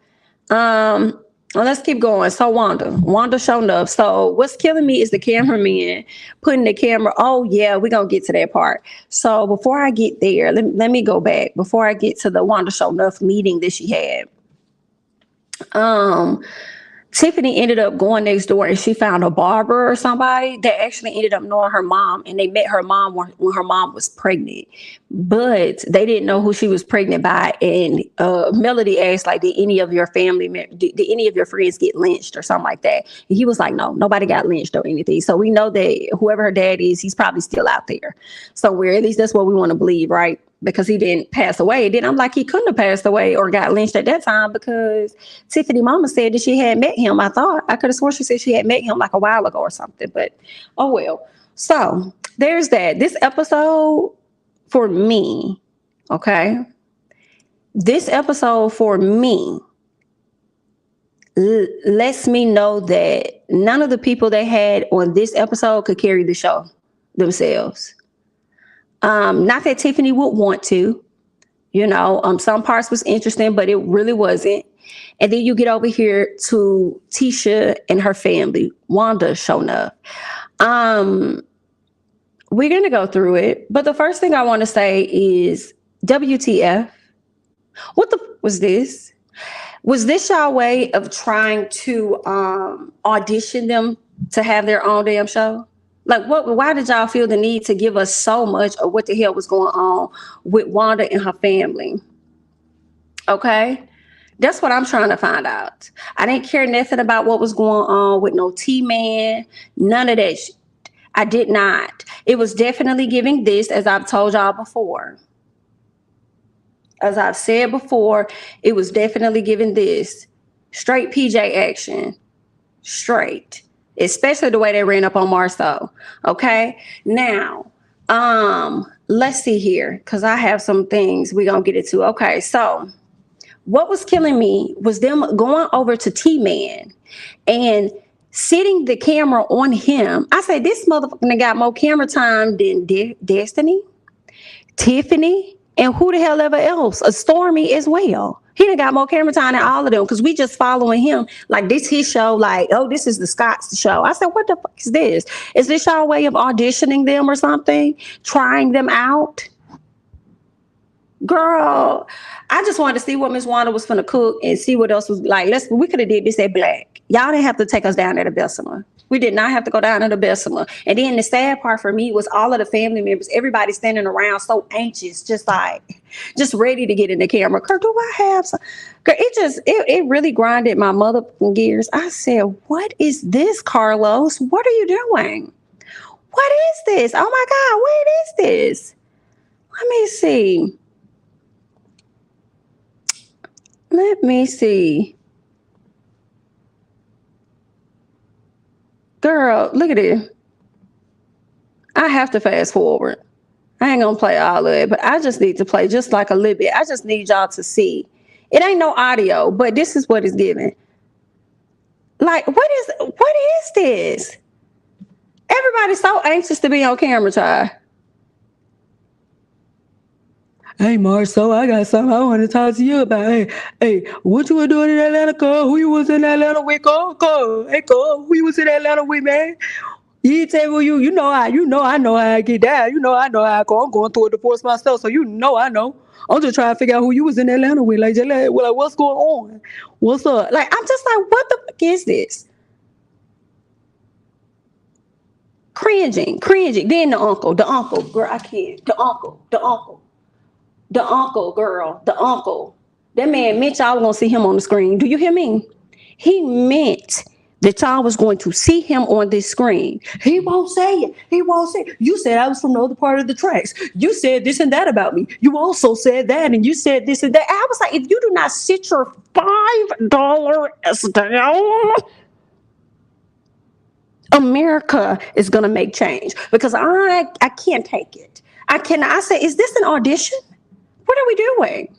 Well, let's keep going. So Wanda showing up. So what's killing me is the cameraman putting the camera. Oh yeah, we're gonna get to that part. So before I get there, let me go back. Before I get to the Wanda showing up meeting that she had. Tiffany ended up going next door and she found a barber or somebody that actually ended up knowing her mom, and they met her mom when her mom was pregnant, but they didn't know who she was pregnant by. And Melody asked, like, did any of your any of your friends get lynched or something like that? And he was like, no, nobody got lynched or anything. So we know that whoever her dad is, he's probably still out there somewhere. At least that's what we want to believe, right? Because he didn't pass away. Then I'm like, he couldn't have passed away or got lynched at that time because Tiffany mama said that she had met him. I could have sworn she said she had met him like a while ago or something, but oh well. So there's that. This episode for me, okay? This episode for me lets me know that none of the people they had on this episode could carry the show themselves. Not that Tiffany would want to, some parts was interesting, but it really wasn't. And then you get over here to Tisha and her family, Wanda showing up. We're going to go through it. But the first thing I want to say is WTF. What the was this? Was this y'all way of trying to audition them to have their own damn show? Like, why did y'all feel the need to give us so much of what the hell was going on with Wanda and her family? Okay? That's what I'm trying to find out. I didn't care nothing about what was going on with no T-Man, none of that shit. I did not. It was definitely giving this, as I've told y'all before. As I've said before, it was definitely giving this. Straight PJ action. Straight. Especially the way they ran up on Marceau. Okay? Now, let's see here, because I have some things we're going to get into. Okay, so what was killing me was them going over to T-Man and sitting the camera on him. I say, this motherfucker got more camera time than Destiny. Tiffany, and who the hell ever else? A Stormy as well. He done got more camera time than all of them because we just following him like this his show. Like, oh, this is the Scott's show. I said, what the fuck is this? Is this y'all way of auditioning them or something? Trying them out? Girl, I just wanted to see what Miss Wanda was finna cook and see what else was like. We could have did this at Black. Y'all didn't have to take us down at the Bessemer. We did not have to go down to the Bessemer. And then the sad part for me was all of the family members, everybody standing around so anxious, just ready to get in the camera. Girl, do I have some? Girl, it really grinded my motherfucking gears. I said, what is this, Carlos? What are you doing? What is this? Oh my God, what is this? Let me see. Let me see. Girl, look at it. I have to fast forward. I ain't gonna play all of it, but I just need to play just like a little bit. I just need y'all to see. It ain't no audio, but this is what it's giving. Like, what is this? Everybody's so anxious to be on camera, child. Hey, Marcel, I got something I want to talk to you about. Hey, what you were doing in Atlanta, Cole? Who you was in Atlanta with, Cole? Hey, Cole, who you was in Atlanta with, man? You tell me you know I know how I get down. You know I know how I go. I'm going through a divorce myself, so I know. I'm just trying to figure out who you was in Atlanta with. Like what's going on? What's up? Like, I'm just like, what the fuck is this? Cringing. Then the uncle, girl, I can't. The uncle, girl, the uncle. That man meant y'all was gonna see him on the screen. Do you hear me? He meant that y'all was going to see him on this screen. He won't say it. You said I was from the other part of the tracks. You said this and that about me. You also said that, and you said this and that. I was like, if you do not sit your $5 down, America is gonna make change, because I can't take it. I say, is this an audition? What are we doing?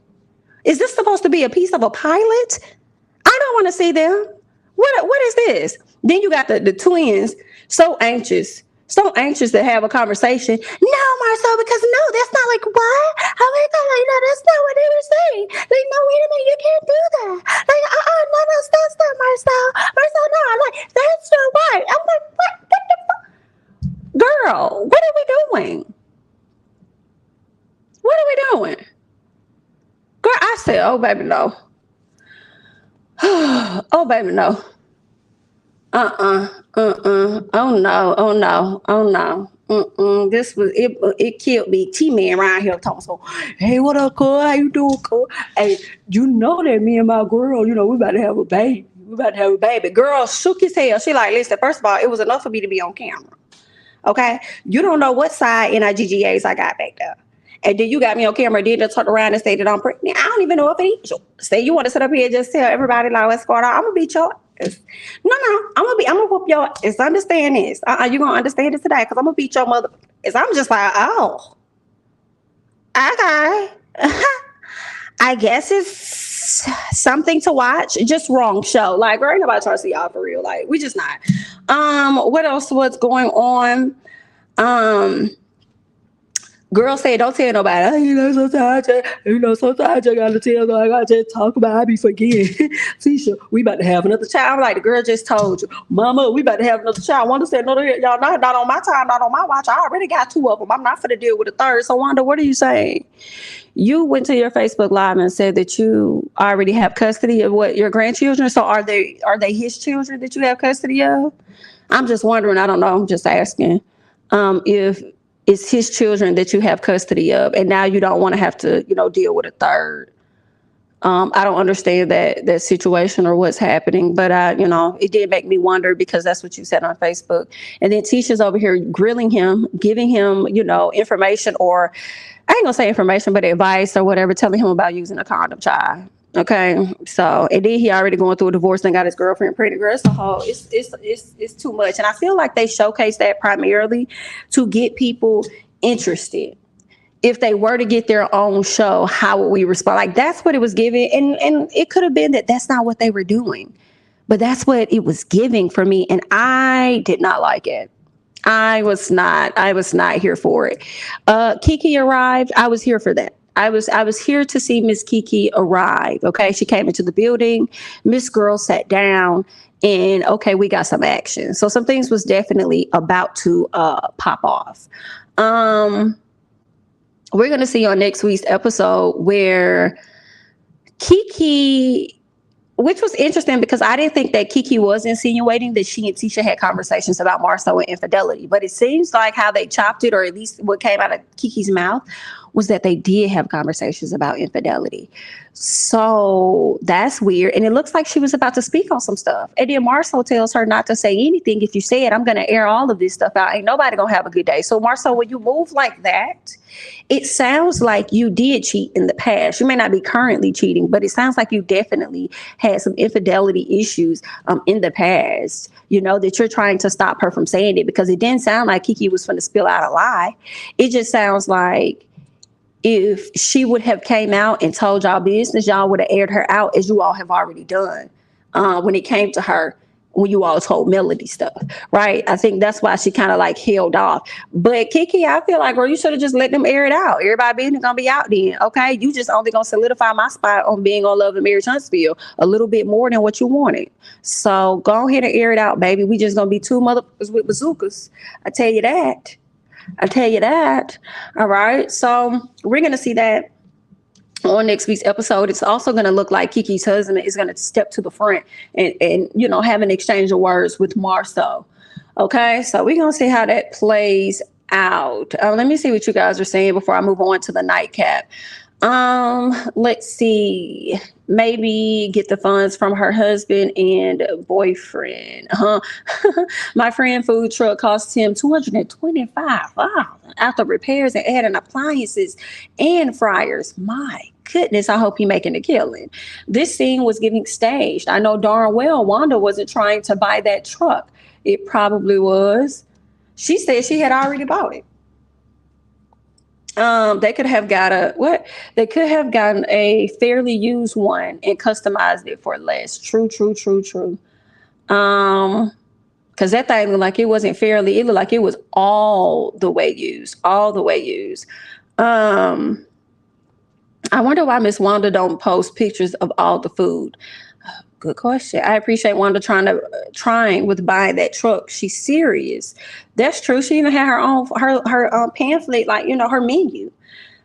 Is this supposed to be a piece of a pilot? I don't want to see them. What is this? Then you got the twins so anxious to have a conversation. No, Marcel, because no, that's not like what? How is that like that? That's not what they were saying. Like, no, wait a minute, you can't do that. Like, no, that's not Marcel. Marcel, no, like, that's your wife. I'm like, what the fuck? Girl, what are we doing? What are we doing? Girl, I said, oh, baby, no. Oh, baby, no. Oh, no. This was it. It killed me. T-Man around here talking so, hey, what up, Cole? How you doing, Cole? Hey, you know that me and my girl, we about to have a baby. Girl shook his hell. She like, listen, first of all, it was enough for me to be on camera. Okay? You don't know what side NIGGAs I got back there. And then you got me on camera, then to turn around and say that I'm pregnant. I don't even know if it is. Say you want to sit up here and just tell everybody like what's going on. I'm gonna beat your ass. No, I'm gonna whoop your ass. Understand this. You gonna understand it today? Because I'm gonna beat your mother. I'm just like, oh, okay. I guess it's something to watch. Just wrong show. Like, ain't nobody trying to see y'all for real. Like, we just not. What else? What's going on? Girl said, don't tell nobody. Sometimes I gotta tell. I gotta just talk about. I be forgetting. Tisha, we about to have another child. I'm like, the girl just told you, Mama, we about to have another child. Wanda said, no, y'all not on my time, not on my watch. I already got 2 of them. I'm not finna deal with a third. So Wanda, what are you saying? You went to your Facebook Live and said that you already have custody of your grandchildren. So are they his children that you have custody of? I'm just wondering. I don't know. I'm just asking if it's his children that you have custody of, and now you don't want to have to, deal with a third. I don't understand that situation or what's happening, but it did make me wonder, because that's what you said on Facebook. And then Tisha's over here grilling him, giving him, information, or I ain't gonna say information, but advice or whatever, telling him about using a condom, child. Okay, so and then he already going through a divorce and got his girlfriend pregnant. Girl, it's too much, and I feel like they showcase that primarily to get people interested. If they were to get their own show, how would we respond? Like, that's what it was giving, and it could have been that that's not what they were doing, but that's what it was giving for me, and I did not like it. I was not here for it. Kiki arrived. I was here for that. I was here to see Miss Kiki arrive. Okay. She came into the building. Miss Girl sat down and okay, we got some action. So some things was definitely about to pop off. We're gonna see on next week's episode where Kiki, which was interesting because I didn't think that Kiki was insinuating that she and Tisha had conversations about Marcel and infidelity. But it seems like how they chopped it, or at least what came out of Kiki's mouth, was that they did have conversations about infidelity. So that's weird. And it looks like she was about to speak on some stuff. And then Marcel tells her not to say anything. If you say it, I'm going to air all of this stuff out. Ain't nobody going to have a good day. So Marcel, when you move like that, it sounds like you did cheat in the past. You may not be currently cheating, but it sounds like you definitely had some infidelity issues in the past, you know, that you're trying to stop her from saying it, because it didn't sound like Kiki was going to spill out a lie. It just sounds like if she would have came out and told y'all business, y'all would have aired her out, as you all have already done when it came to her, when you all told Melody stuff, right? I think that's why she kind of like held off. But Kiki, I feel like, girl, you should have just let them air it out. Everybody business gonna be out then, okay? You just only gonna solidify my spot on being on Love and Marriage Huntsville a little bit more than what you wanted. So go ahead and air it out, baby. We just gonna be two motherfuckers with bazookas. I tell you that. All right. So we're going to see that on next week's episode. It's also going to look like Kiki's husband is going to step to the front and, you know, have an exchange of words with Marcel. Okay. So we're going to see how that plays out. Let me see what you guys are saying before I move on to the nightcap. Let's see. Maybe get the funds from her husband and boyfriend. My friend food truck cost him $225,000 after repairs and adding appliances and fryers. My goodness, I hope he's making a killing. This scene was getting staged. I know darn well Wanda wasn't trying to buy that truck. It probably was. She said she had already bought it. They could have They could have gotten a fairly used one and customized it for less. True. Because that thing looked like it wasn't fairly. It looked like it was all the way used. I wonder why Miss Wanda don't post pictures of all the food. Good question. I appreciate Wanda trying with buying that truck. She's serious. That's true. She even had her own her pamphlet, like, you know, her menu.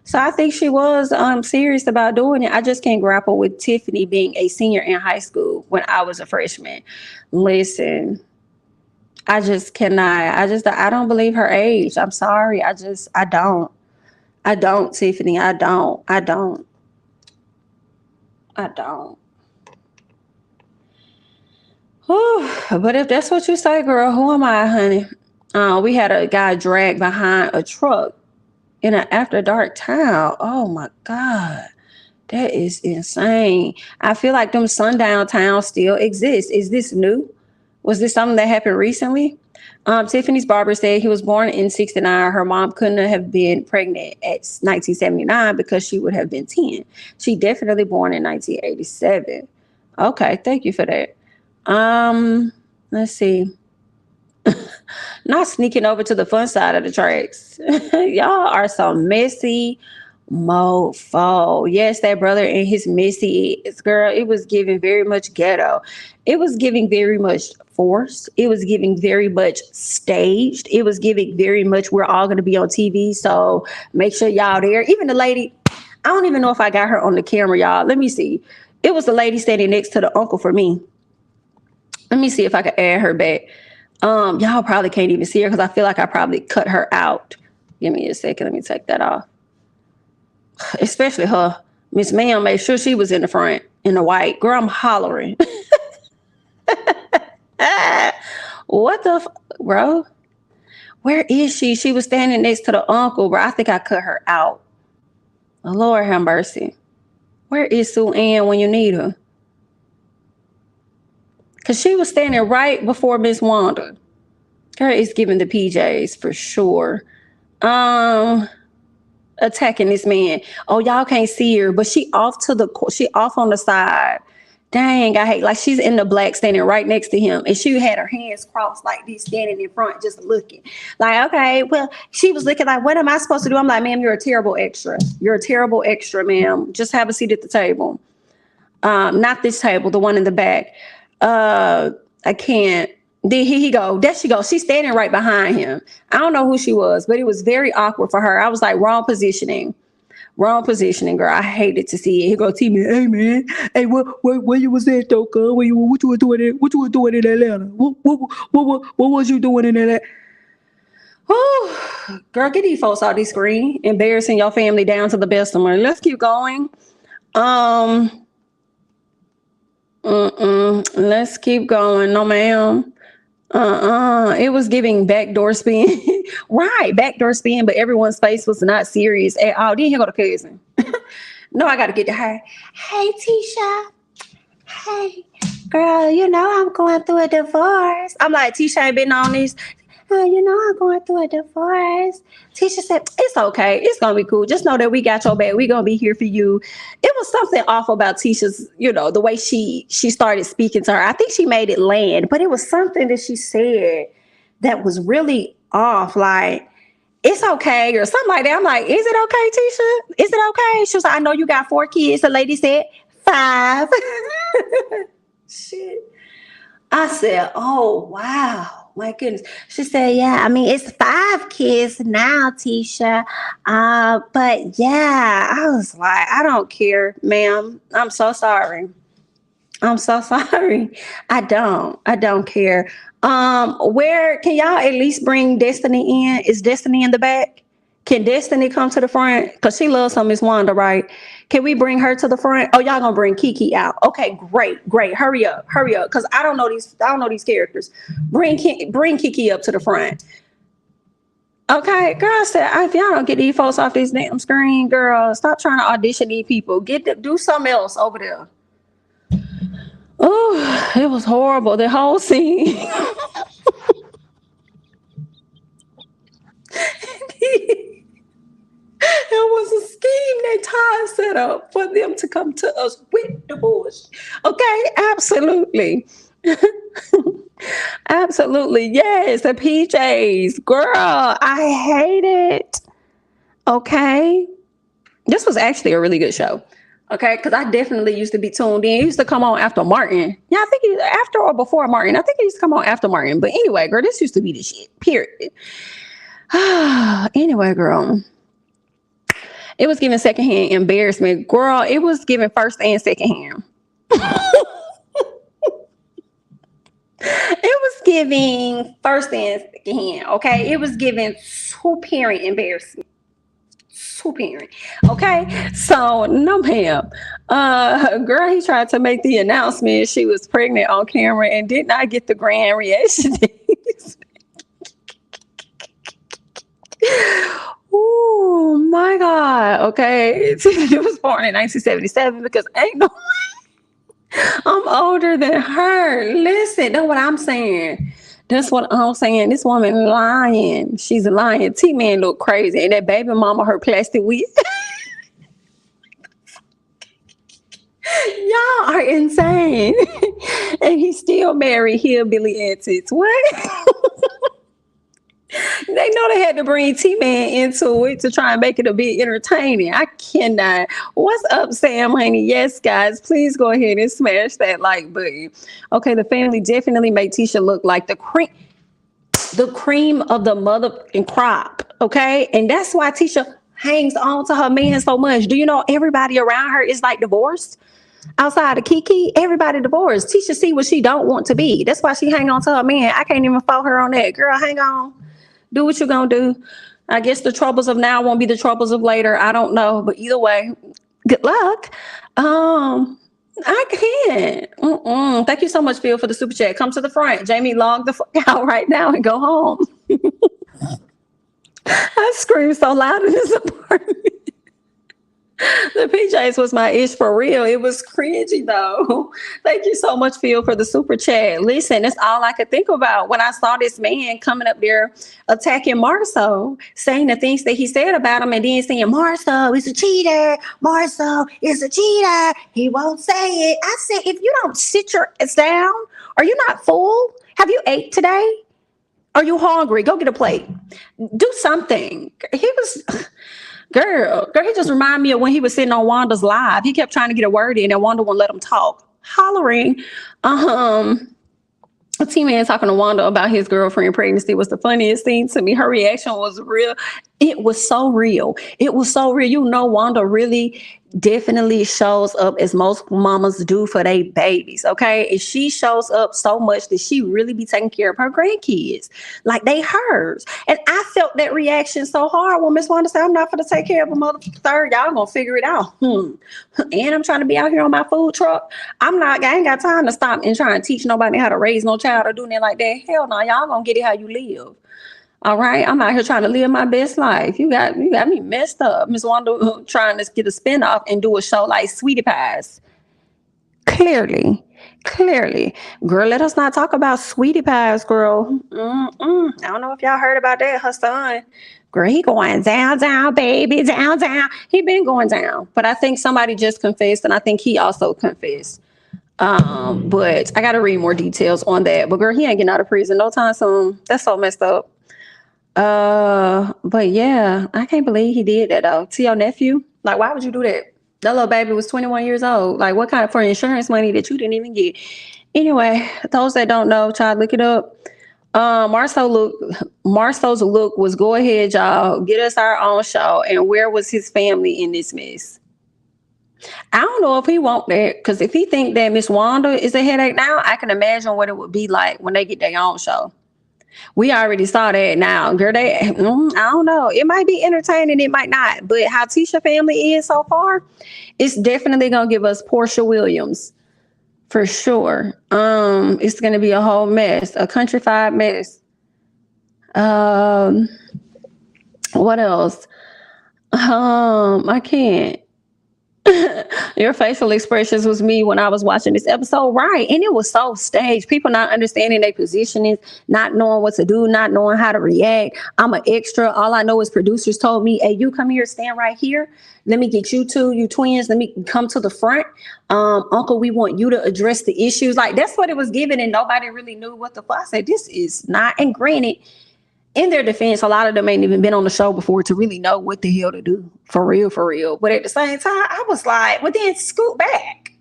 So I think she was serious about doing it. I just can't grapple with Tiffany being a senior in high school when I was a freshman. Listen, I just cannot. I don't believe her age. I'm sorry. I don't, Tiffany. I don't. Whew. But if that's what you say, girl, who am I, honey? We had a guy dragged behind a truck in an after dark town. Oh my God. That is insane. I feel like them sundown towns still exist. Is this new? Was this something that happened recently? Tiffany's barber said he was born in 1969. Her mom couldn't have been pregnant at 1979 because she would have been 10. She definitely born in 1987. Okay, thank you for that. Let's see. Not sneaking over to the fun side of the tracks. Y'all are so messy mofo. Yes, that brother and his messy girl, it was giving very much ghetto. It was giving very much forced. It was giving very much staged. It was giving very much we're all going to be on TV, so make sure y'all there. Even the lady, I don't even know if I got her on the camera, y'all. Let me see. It was the lady standing next to the uncle for me. Let me see if I can add her back. Y'all probably can't even see her because I feel like I probably cut her out. Give me a second. Let me take that off. Especially her. Miss Ma'am made sure she was in the front in the white. Girl, I'm hollering. What the bro? Where is she? She was standing next to the uncle, bro. I think I cut her out. Oh, Lord have mercy. Where is Sue Ann when you need her? Because she was standing right before Miss Wanda. Her is giving the PJs for sure. Attacking this man. Oh, y'all can't see her, but she off on the side. Dang, I hate, like, she's in the black standing right next to him, and she had her hands crossed like this, standing in front, just looking. Like, okay, well, she was looking like, what am I supposed to do? I'm like, ma'am, you're a terrible extra. You're a terrible extra, ma'am. Just have a seat at the table. Not this table, the one in the back. I can't. Then here he go. There she goes. She's standing right behind him. I don't know who she was, but it was very awkward for her. I was like, wrong positioning. Wrong positioning, girl. I hated to see it. He go, T me, hey man, hey, where you was at though, cuz? What you were doing in, what you were doing in Atlanta? What was you doing in Atlanta? Oh, girl, get these folks out the screen, embarrassing your family down to the best of them. Let's keep going. Let's keep going. No, ma'am. It was giving backdoor spin. Right, backdoor spin, but everyone's face was not serious at all. Then here go the cousin. No, I gotta get to her. Hey, Tisha. Hey, girl, you know I'm going through a divorce. I'm like, Tisha ain't been on this. You know I'm going through a divorce. Tisha said, it's okay. It's going to be cool. Just know that we got your back. We're going to be here for you. It was something awful about Tisha's, the way she started speaking to her. I think she made it land, but it was something that she said that was really off. Like, it's okay or something like that. I'm like, is it okay, Tisha? Is it okay? She was like, I know you got 4 kids. The lady said 5. Shit. I said, oh, wow. My goodness. She said, yeah, I mean, it's 5 kids now, Tisha. But yeah, I was like, I don't care, ma'am. I'm so sorry. I'm so sorry. I don't care. Where can y'all at least bring Destiny in? Is Destiny in the back? Can Destiny come to the front? Because she loves some Miss Wanda, right? Can we bring her to the front? Oh, y'all gonna bring Kiki out. Okay, great. Hurry up. Because I don't know these characters. Bring Kiki up to the front. Okay, girl, I said, if y'all don't get these folks off this damn screen, girl, stop trying to audition these people. Do something else over there. Oh, it was horrible. The whole scene. It was a scheme that Todd set up for them to come to us with the bullshit. Okay, absolutely. Absolutely. Yes, the PJs. Girl, I hate it. Okay. This was actually a really good show. Okay, because I definitely used to be tuned in. It used to come on after Martin. Yeah, I think after or before Martin. I think it used to come on after Martin. But anyway, girl, this used to be the shit. Period. Anyway, girl. It was giving secondhand embarrassment. Girl, it was giving first and secondhand. It was giving first and secondhand, okay? It was giving two-parent embarrassment. Two-parent, okay? So, no, ma'am. Girl, he tried to make the announcement she was pregnant on camera and did not get the grand reaction. Oh my God. Okay. It was born in 1977 because ain't no way I'm older than her. Listen, that's what I'm saying. That's what I'm saying. This woman lying. She's lying. T-Man look crazy. And that baby mama, her plastic wig. Y'all are insane. And he still married hillbilly antics. What? They know they had to bring T-Man into it to try and make it a bit entertaining. I cannot. What's up, Sam, honey? Yes, guys, please go ahead and smash that like button. Okay, the family definitely made Tisha look like the cream of the motherfucking crop. Okay, and that's why Tisha hangs on to her man so much. Do you know everybody around her is like divorced? Outside of Kiki, everybody divorced. Tisha see what she don't want to be. That's why she hang on to her man. I can't even fault her on that. Girl, hang on. Do what you're going to do. I guess the troubles of now won't be the troubles of later. I don't know. But either way, good luck. I can't. Thank you so much, Phil, for the super chat. Come to the front. Jamie, log the fuck out right now and go home. I scream so loud in this apartment. The PJs was my ish for real. It was cringy though. Thank you so much, Phil, for the super chat. Listen, that's all I could think about when I saw this man coming up there attacking Marceau, saying the things that he said about him, and then saying Marceau is a cheater. Marceau is a cheater. He won't say it. I said, if you don't sit your ass down, are you not full? Have you ate today? Are you hungry? Go get a plate. Do something. He was. Girl, he just reminded me of when he was sitting on Wanda's live. He kept trying to get a word in, and Wanda wouldn't let him talk, hollering. T-Man talking to Wanda about his girlfriend pregnancy was the funniest thing to me. Her reaction was real. It was so real. It was so real. You know, Wanda really definitely shows up as most mamas do for their babies, okay? And she shows up so much that she really be taking care of her grandkids like they hers. And I felt that reaction so hard when Miss Wanda said, I'm not going to take care of a mother third. Y'all going to figure it out. And I'm trying to be out here on my food truck. I ain't got time to stop and try and teach nobody how to raise no child or do nothing like that. Hell no, y'all going to get it how you live. All right, I'm out here trying to live my best life. You got me messed up. Miss Wanda trying to get a spinoff and do a show like Sweetie Pies. Clearly. Girl, let us not talk about Sweetie Pies, girl. I don't know if y'all heard about that. Her son, girl, he going down, baby, down. He been going down. But I think somebody just confessed, and I think he also confessed. But I got to read more details on that. But girl, he ain't getting out of prison no time soon. That's so messed up. But yeah, I can't believe he did that though. To your nephew, like, why would you do that? That little baby was 21 years old. Like, what kind of for insurance money that you didn't even get? Anyway, those that don't know, try to look it up. Marceau's look was go ahead, y'all, get us our own show. And where was his family in this mess? I don't know if he want that, because if he think that Miss Wanda is a headache now, I can imagine what it would be like when they get their own show. We already saw that now. Girl, I don't know. It might be entertaining, it might not. But how Tisha family is so far, it's definitely going to give us Portia Williams. For sure. It's going to be a whole mess. A countrified mess. What else? I can't. Your facial expressions was me when I was watching this episode, right? And it was so staged. People not understanding their positioning, not knowing what to do, not knowing how to react. I'm an extra. All I know is producers told me, hey, you come here, stand right here. Let me get you two, you twins. Let me come to the front. Uncle, we want you to address the issues. Like, that's what it was given, and nobody really knew what the fuck. I said, this is not. And granted, in their defense, a lot of them ain't even been on the show before to really know what the hell to do. For real. But at the same time, I was like, well, then scoot back.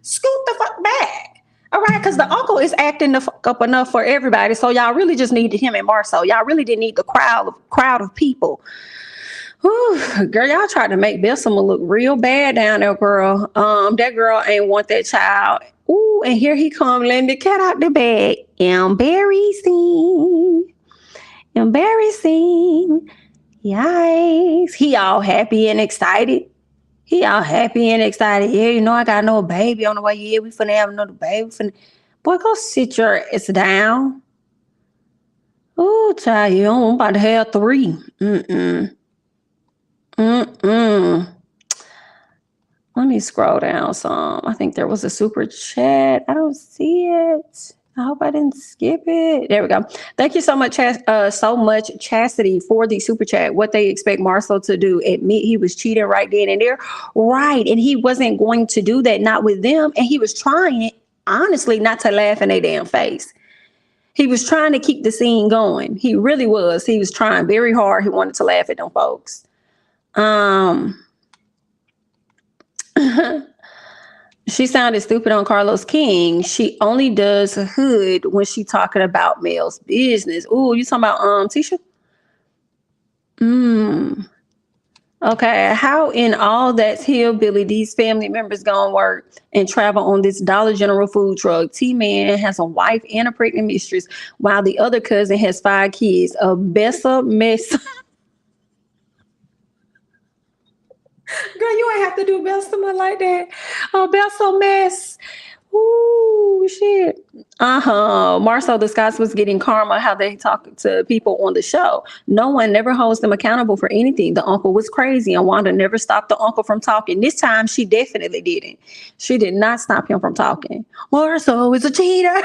Scoot the fuck back. All right, because the uncle is acting the fuck up enough for everybody. So y'all really just needed him and Marceau. Y'all really didn't need the crowd of people. Whew, girl, y'all tried to make Bessemer look real bad down there, girl. That girl ain't want that child. Ooh, and here he come, letting the cat out the bag. Embarrassing. Yikes. He all happy and excited. Yeah, you know, I got no baby on the way. Yeah, we finna have another baby. Boy, go sit your ass down. Oh, child, you know, I'm about to have 3. Let me scroll down some. I think there was a super chat. I don't see it. I hope I didn't skip it. There we go. Thank you so much, Chastity, for the super chat. What they expect Marceau to do, admit he was cheating right then and there. Right. And he wasn't going to do that, not with them. And he was trying, honestly, not to laugh in their damn face. He was trying to keep the scene going. He really was. He was trying very hard. He wanted to laugh at them folks. She sounded stupid on Carlos King. She only does hood when she talking about Mel's business. Ooh, you talking about Tisha? Okay, how in all that's hillbilly these family members gonna work and travel on this Dollar General food truck? T-Man has a wife and a pregnant mistress, while the other cousin has 5 kids. A Bessa mess. Girl, you ain't have to do Bessemer like that. Oh, Bessa mess. Ooh, shit. Marcel the Scots was getting karma how they talk to people on the show. No one never holds them accountable for anything. The uncle was crazy and Wanda never stopped the uncle from talking. This time she definitely didn't. She did not stop him from talking. Marcel is a cheater.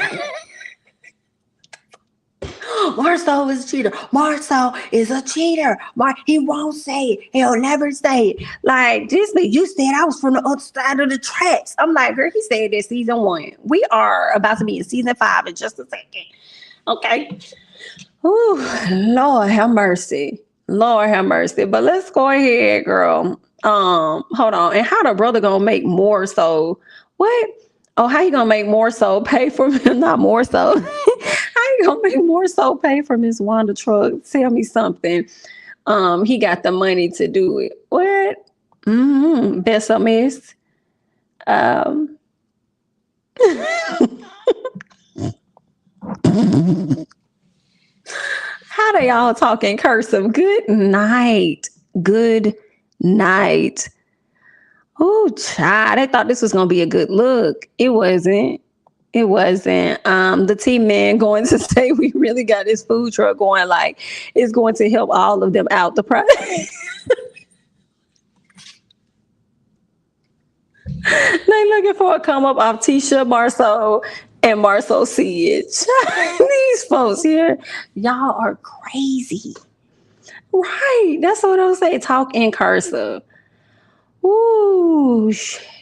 Marcel is a cheater. Marcel is a cheater. He won't say it. He'll never say it. Like, Disney, you said I was from the other side of the tracks. I'm like, girl, he said that season 1. We are about to be in season 5 in just a second. Okay. Ooh, Lord have mercy. Lord have mercy. But let's go ahead, girl. Hold on. And how the brother gonna make more so? What? Oh, how you gonna make more so pay for him? Not more so. How you gonna make more so pay for Miss Wanda truck? Tell me something. He got the money to do it. What? Best of miss. How they all talking cursive? Good night. Good night. Oh, child. I thought this was gonna be a good look. It wasn't. It wasn't. The team man going to say we really got this food truck going, like it's going to help all of them out the price. They looking for a come up off Tisha, Marceau, and Marceau Sid. These folks here, y'all are crazy. Right. That's what I'm saying. Talk in cursive. Ooh,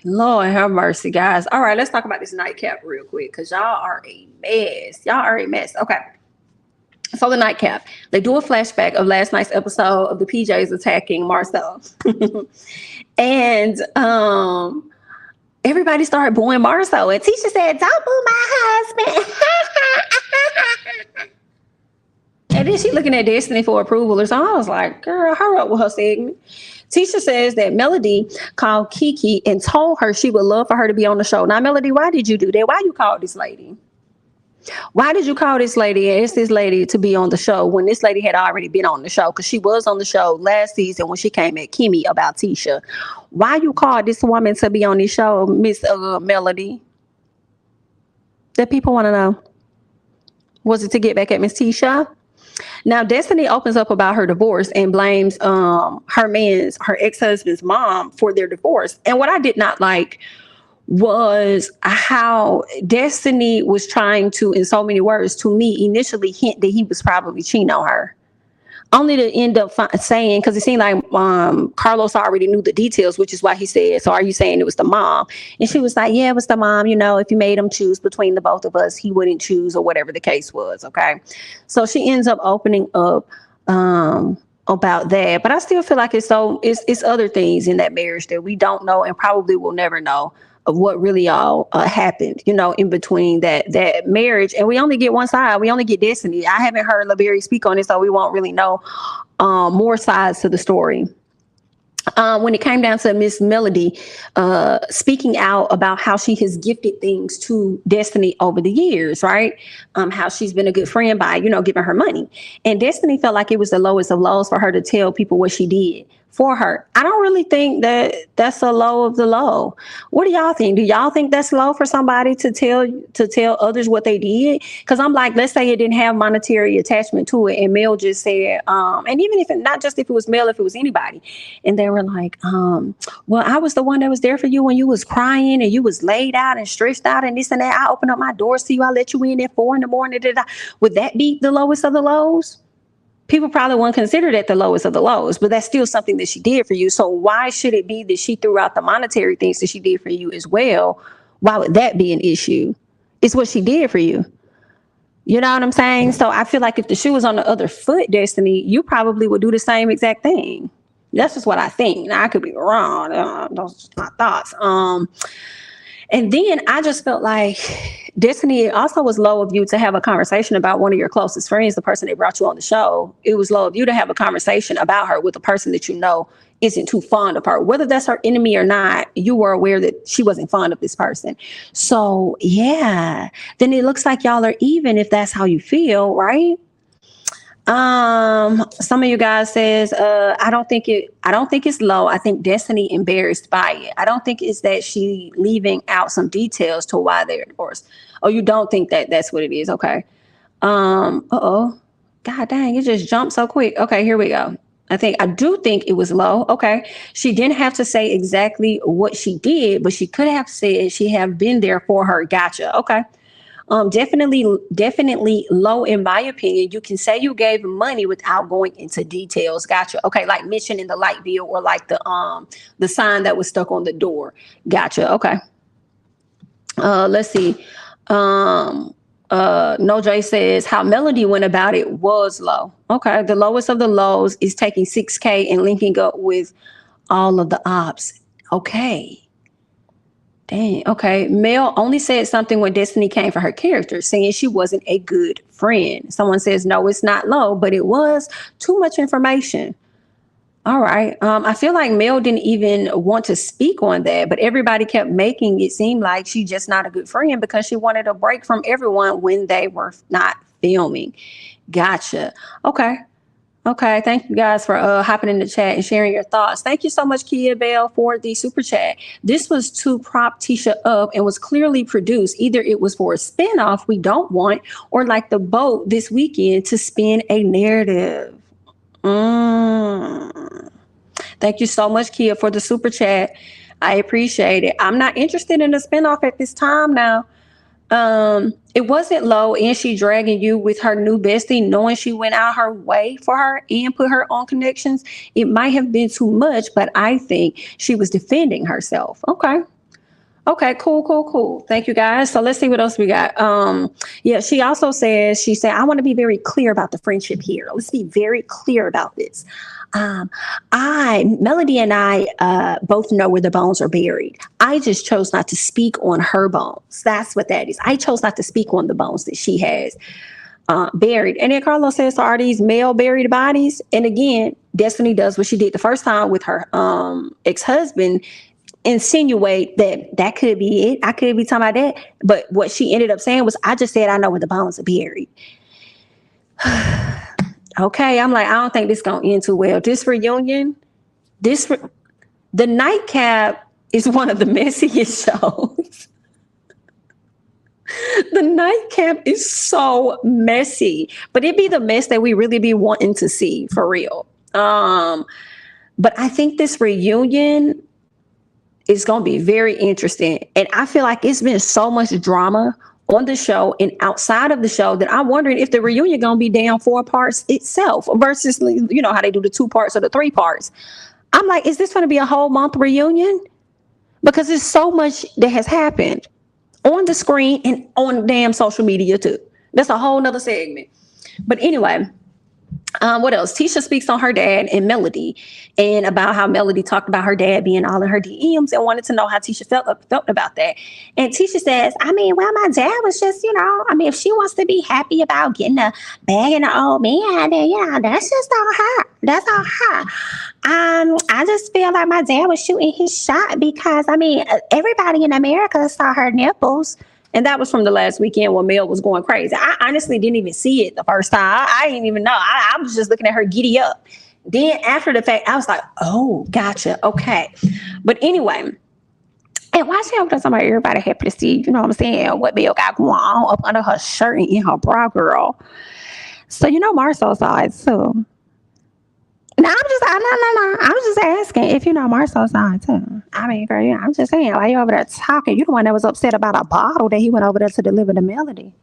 Lord have mercy, guys. All right, let's talk about this nightcap real quick because y'all are a mess. Y'all are a mess. Okay. So the nightcap, they do a flashback of last night's episode of the PJs attacking Marcel. And everybody started booing Marcel. And Tisha said, don't boo my husband. And then she looking at Destiny for approval or something. I was like, girl, hurry up with her segment. Tisha says that Melody called Kiki and told her she would love for her to be on the show. Now, Melody, why did you do that? Why you called this lady? Why did you call this lady and ask this lady to be on the show when this lady had already been on the show? Because she was on the show last season when she came at Kimmy about Tisha. Why you called this woman to be on this show, Miss Melody? That people want to know. Was it to get back at Miss Tisha? Now, Destiny opens up about her divorce and blames her ex-husband's mom for their divorce. And what I did not like was how Destiny was trying to, in so many words, to me, initially hint that he was probably cheating on her. Only to end up saying, because it seemed like Carlos already knew the details, which is why he said, so are you saying it was the mom? And she was like, yeah, it was the mom. You know, if you made him choose between the both of us, he wouldn't choose, or whatever the case was. Okay. So she ends up opening up about that. But I still feel like it's other things in that marriage that we don't know and probably will never know of what really all happened, you know, in between that marriage. And we only get one side. We only get Destiny. I haven't heard LaBerry speak on it, so we won't really know more sides to the story. When it came down to Miss Melody speaking out about how she has gifted things to Destiny over the years, right? How she's been a good friend by, you know, giving her money. And Destiny felt like it was the lowest of lows for her to tell people what she did for her. I don't really think that that's a low of the low. What do y'all think? Do y'all think that's low for somebody to tell others what they did? Because I'm like, let's say it didn't have monetary attachment to it, and Mel just said, and even if it, not just if it was Mel, if it was anybody, and they were like, well, I was the one that was there for you when you was crying and you was laid out and stressed out and this and that. I opened up my doors to you. I let you in at 4 a.m. Would that be the lowest of the lows? People probably won't consider that the lowest of the lows, but that's still something that she did for you. So why should it be that she threw out the monetary things that she did for you as well? Why would that be an issue? It's what she did for you. You know what I'm saying? So I feel like if the shoe was on the other foot, Destiny, you probably would do the same exact thing. That's just what I think. Now, I could be wrong. Those are my thoughts. And then I just felt like Destiny, it also was low of you to have a conversation about one of your closest friends, the person that brought you on the show. It was low of you to have a conversation about her with a person that you know isn't too fond of her. Whether that's her enemy or not, you were aware that she wasn't fond of this person. So, yeah, then it looks like y'all are even if that's how you feel, right? Some of you guys says, I don't think it's low. I think Destiny embarrassed by it. I don't think it's that she leaving out some details to why they're divorced. Oh, you don't think that that's what it is? Okay. Uh-oh. God dang, it just jumped so quick. Okay, here we go. I do think it was low. Okay. She didn't have to say exactly what she did, but she could have said she have been there for her. Gotcha. Okay. Definitely low in my opinion. You can say you gave money without going into details. Gotcha. Okay, like mentioning the light bill or like the sign that was stuck on the door. Gotcha. Okay. Let's see. No Jay says how Melody went about it was low. Okay, the lowest of the lows is taking 6K and linking up with all of the ops. Okay. Dang. Okay. Mel only said something when Destiny came for her character, saying she wasn't a good friend. Someone says, no, it's not low, but it was too much information. All right. I feel like Mel didn't even want to speak on that, but everybody kept making it seem like she's just not a good friend because she wanted a break from everyone when they were not filming. Gotcha. Okay. Okay, thank you guys for hopping in the chat and sharing your thoughts. Thank you so much, Kia Bell, for the super chat. This was to prop Tisha up and was clearly produced. Either it was for a spinoff we don't want, or like the boat this weekend to spin a narrative. Thank you so much, Kia, for the super chat. I appreciate it. I'm not interested in a spinoff at this time now. It wasn't low, and she dragging you with her new bestie, knowing she went out her way for her and put her on connections. It might have been too much, but I think she was defending herself. Okay. Okay, cool. Thank you guys. So let's see what else we got. Yeah, she also says, I want to be very clear about the friendship here. Let's be very clear about this. Melody and I both know where the bones are buried. I just chose not to speak on her bones. That's what that is. I chose not to speak on the bones that she has buried. And then Carlos says, so are these male buried bodies? And again, Destiny does what she did the first time with her ex-husband, insinuate that could be it. I could be talking about that. But what she ended up saying was, I just said I know where the bones are buried. Okay, I'm like, I don't think this gonna end too well. This reunion, the Nightcap is one of the messiest shows. The Nightcap is so messy, but it be the mess that we really be wanting to see for real. But I think this reunion is going to be very interesting. And I feel like it's been so much drama on the show and outside of the show that I'm wondering if the reunion going to be down 4 parts itself versus, you know, how they do the 2 parts or the 3 parts. I'm like, is this going to be a whole month reunion? Because there's so much that has happened on the screen and on damn social media too. That's a whole nother segment. But anyway, what else? Tisha speaks on her dad and Melody, and about how Melody talked about her dad being all in her DMs and wanted to know how Tisha felt about that. And Tisha says, well, my dad was just, if she wants to be happy about getting a bag and an old man, then, that's just on her. That's on her. I just feel like my dad was shooting his shot because, everybody in America saw her nipples. And that was from the last weekend when Mel was going crazy. I honestly didn't even see it the first time. I didn't even know. I was just looking at her giddy up. Then after the fact, I was like, oh, gotcha. Okay. But anyway, and why she over there somebody everybody happy to see, you know what I'm saying, what Mel got going on up under her shirt and in her bra, girl. So, Marcel saw it too. No, I'm just asking if Marcel saw it too. Girl, I'm just saying, why you over there talking? You the one that was upset about a bottle that he went over there to deliver the Melody.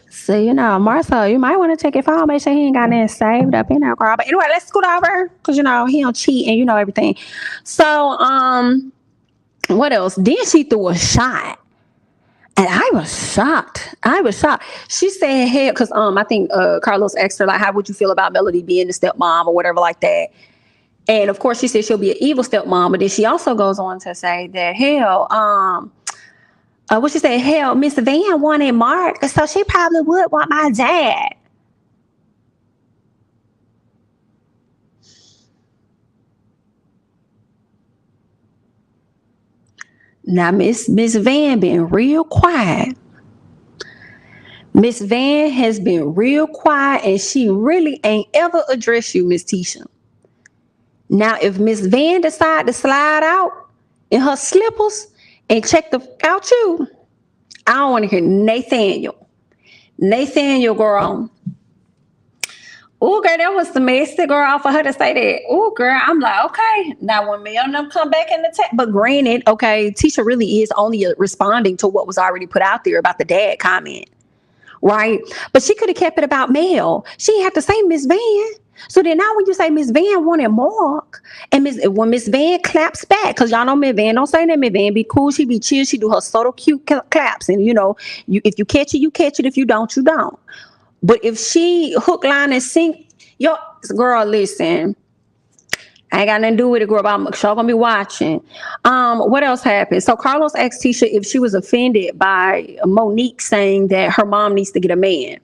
So, Marcel, you might want to check your phone, make sure he ain't got nothing saved up in there, girl. But anyway, let's scoot over, because, he don't cheat and everything. So, what else? Then she threw a shot. And I was shocked. She said, hey, because I think Carlos asked her, like, how would you feel about Melody being the stepmom or whatever like that? And of course, she said she'll be an evil stepmom. But then she also goes on to say that, what she said, Miss Van wanted Mark, so she probably would want my dad. Now, Miss Van been real quiet. Miss Van has been real quiet and she really ain't ever addressed you, Miss Tisha. Now, if Miss Van decide to slide out in her slippers and check out you, I don't want to hear Nathaniel. Nathaniel, girl. Oh, girl, that was domestic, girl, for her to say that. Oh, girl, I'm like, okay. Now, when Mel and them come back in the text, but granted, okay, Tisha really is only responding to what was already put out there about the dad comment, right? But she could have kept it about Mel. She had to say Miss Van. So then now when you say Miss Van wanted Mark, and when Miss Van claps back, because y'all know Miss Van don't say that. Miss Van be cool, she be chill, she do her subtle cute claps, and if you catch it, you catch it. If you don't, you don't. But if she hook, line, and sink, yo, girl, listen, I ain't got nothing to do with it, girl, but I'm sure gonna be watching. What else happened? So Carlos asked Tisha if she was offended by Monique saying that her mom needs to get a man.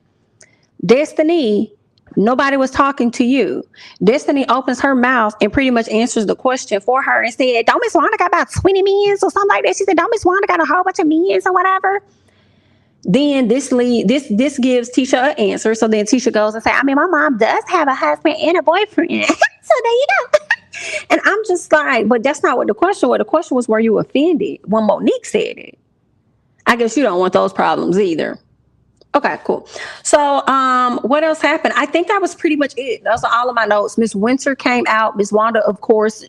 Destiny, nobody was talking to you. Destiny opens her mouth and pretty much answers the question for her and said, don't Miss Wanda got about 20 minions or something like that? She said, don't Miss Wanda got a whole bunch of minions or whatever? Then this gives Tisha an answer. So then Tisha goes and say, I mean, my mom does have a husband and a boyfriend. So there you go. And I'm just like, but that's not what the question was. The question was, were you offended when Monique said it? I guess you don't want those problems either. Okay, cool. So what else happened? I think that was pretty much it. Those are all of my notes. Miss Winter came out. Miss Wanda, of course,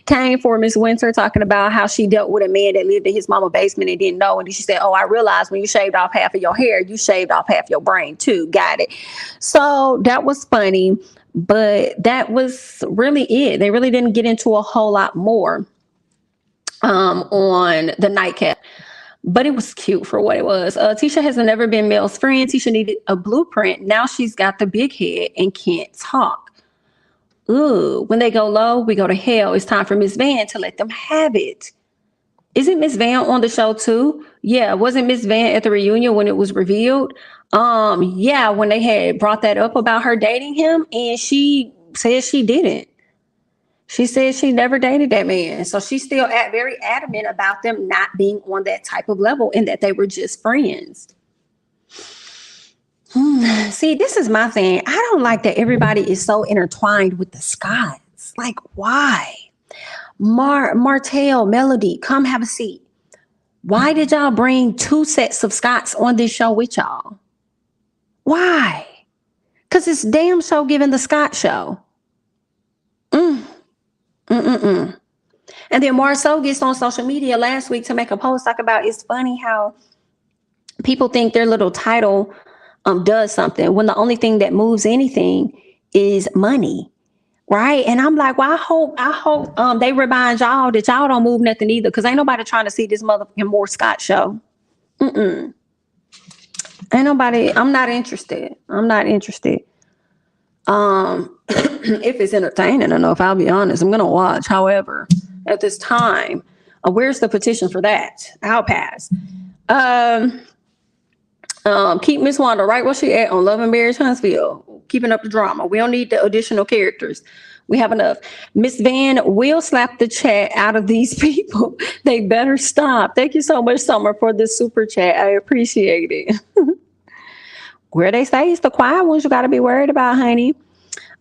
came for Miss Winter, talking about how she dealt with a man that lived in his mama's basement and didn't know. And she said, oh, I realized when you shaved off half of your hair, you shaved off half your brain too. Got it. So that was funny, but that was really it. They really didn't get into a whole lot more on the Nightcap. But it was cute for what it was. Tisha has never been Mel's friend. Tisha needed a blueprint. Now she's got the big head and can't talk. Ooh, when they go low, we go to hell. It's time for Miss Van to let them have it. Isn't Miss Van on the show too? Yeah, wasn't Miss Van at the reunion when it was revealed? Yeah, when they had brought that up about her dating him, and she said she didn't. She said she never dated that man. So she's still very adamant about them not being on that type of level and that they were just friends. See, this is my thing. I don't like that everybody is so intertwined with the Scotts. Like, why? Martell, Melody, come have a seat. Why did y'all bring 2 sets of Scotts on this show with y'all? Why? Because it's damn show giving the Scott show. And then Marceau gets on social media last week to make a post talk about it's funny how people think their little title does something when the only thing that moves anything is money, right? And I'm like, well, I hope they remind y'all that y'all don't move nothing either, because ain't nobody trying to see this motherfucking More Scott show. Ain't nobody. I'm not interested. If it's entertaining enough, I'll be honest, I'm gonna watch. However, at this time, where's the petition for that? I'll pass. Keep Miss Wanda right where she at on Love and Marriage Huntsville, keeping up the drama. We don't need the additional characters. We have enough. Miss Van will slap the chat out of these people. They better stop. Thank you so much, Summer, for this super chat. I appreciate it. Where they say it's the quiet ones you got to be worried about, honey.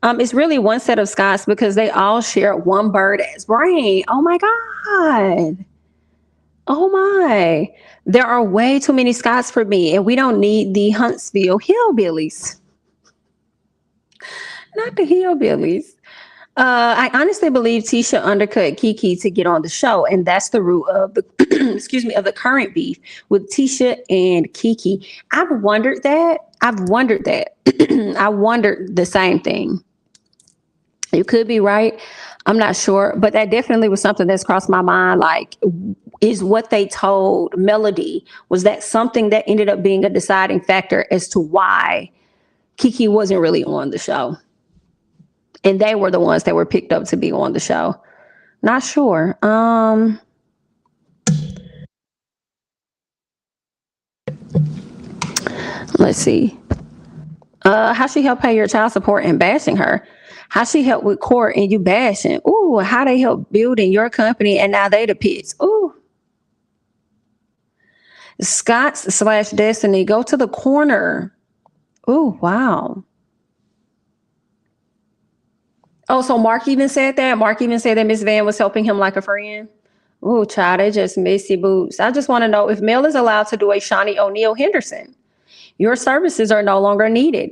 It's really one set of Scots because they all share one bird as brain. Oh my God. Oh my. There are way too many Scots for me, and we don't need the Huntsville hillbillies. Not the hillbillies. I honestly believe Tisha undercut Kiki to get on the show, and that's the root of the of the current beef with Tisha and Kiki. I've wondered that. I wondered the same thing. You could be right. I'm not sure, but that definitely was something that's crossed my mind. Like, is what they told Melody, was that something that ended up being a deciding factor as to why Kiki wasn't really on the show? And they were the ones that were picked up to be on the show. Not sure. Let's see. How she helped pay your child support and bashing her. How she helped with court and you bashing. Ooh, how they help building your company and now they the pits. Ooh. Scott's/Destiny, go to the corner. Oh, wow. Oh, so Mark even said that? Mark even said that Miss Van was helping him like a friend? Oh, child, they just messy boots. I just want to know if Mel is allowed to do a Shawnee O'Neal Henderson. Your services are no longer needed.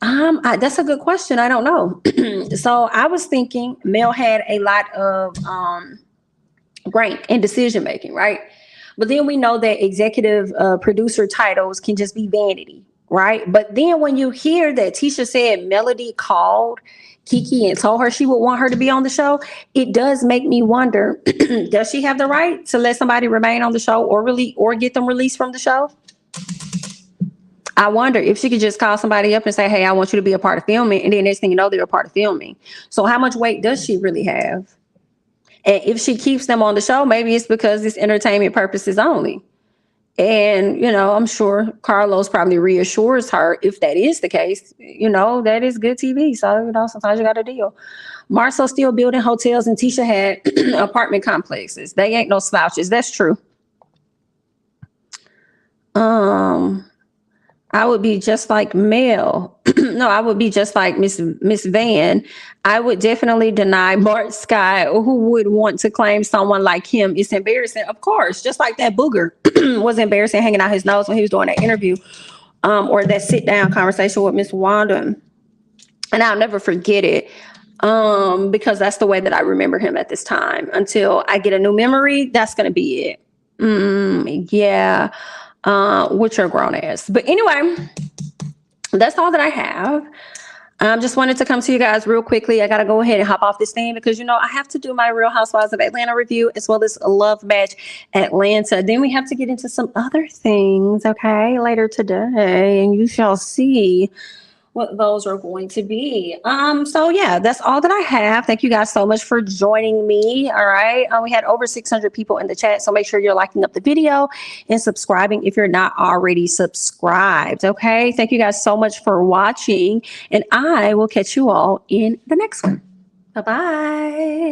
That's a good question. I don't know. So I was thinking Mel had a lot of rank in decision making, right? But then we know that executive producer titles can just be vanity, right? But then when you hear that Tisha said Melody called Kiki and told her she would want her to be on the show, it does make me wonder, does she have the right to let somebody remain on the show or get them released from the show? I wonder if she could just call somebody up and say, hey, I want you to be a part of filming. And then next thing you know, they're a part of filming. So how much weight does she really have? And if she keeps them on the show, maybe it's because it's entertainment purposes only. And, I'm sure Carlos probably reassures her if that is the case, that is good TV. So, sometimes you got a deal. Marcel's still building hotels and Tisha had apartment complexes. They ain't no slouches. That's true. I would be just like Mel. No, I would be just like Miss Van. I would definitely deny Bart Sky. Who would want to claim someone like him? It's embarrassing. Of course, just like that booger was embarrassing hanging out his nose when he was doing that interview, or that sit down conversation with Miss Wanda. And I'll never forget it. Because that's the way that I remember him at this time. Until I get a new memory, that's going to be it. Yeah. Which are grown ass. But anyway, that's all that I have. Just wanted to come to you guys real quickly. I got to go ahead and hop off this thing because, I have to do my Real Housewives of Atlanta review as well as a Love Match Atlanta. Then we have to get into some other things, okay, later today. And you shall see what those are going to be. So yeah, that's all that I have. Thank you guys so much for joining me. All right. We had over 600 people in the chat. So make sure you're liking up the video and subscribing if you're not already subscribed. Okay. Thank you guys so much for watching, and I will catch you all in the next one. Bye-bye.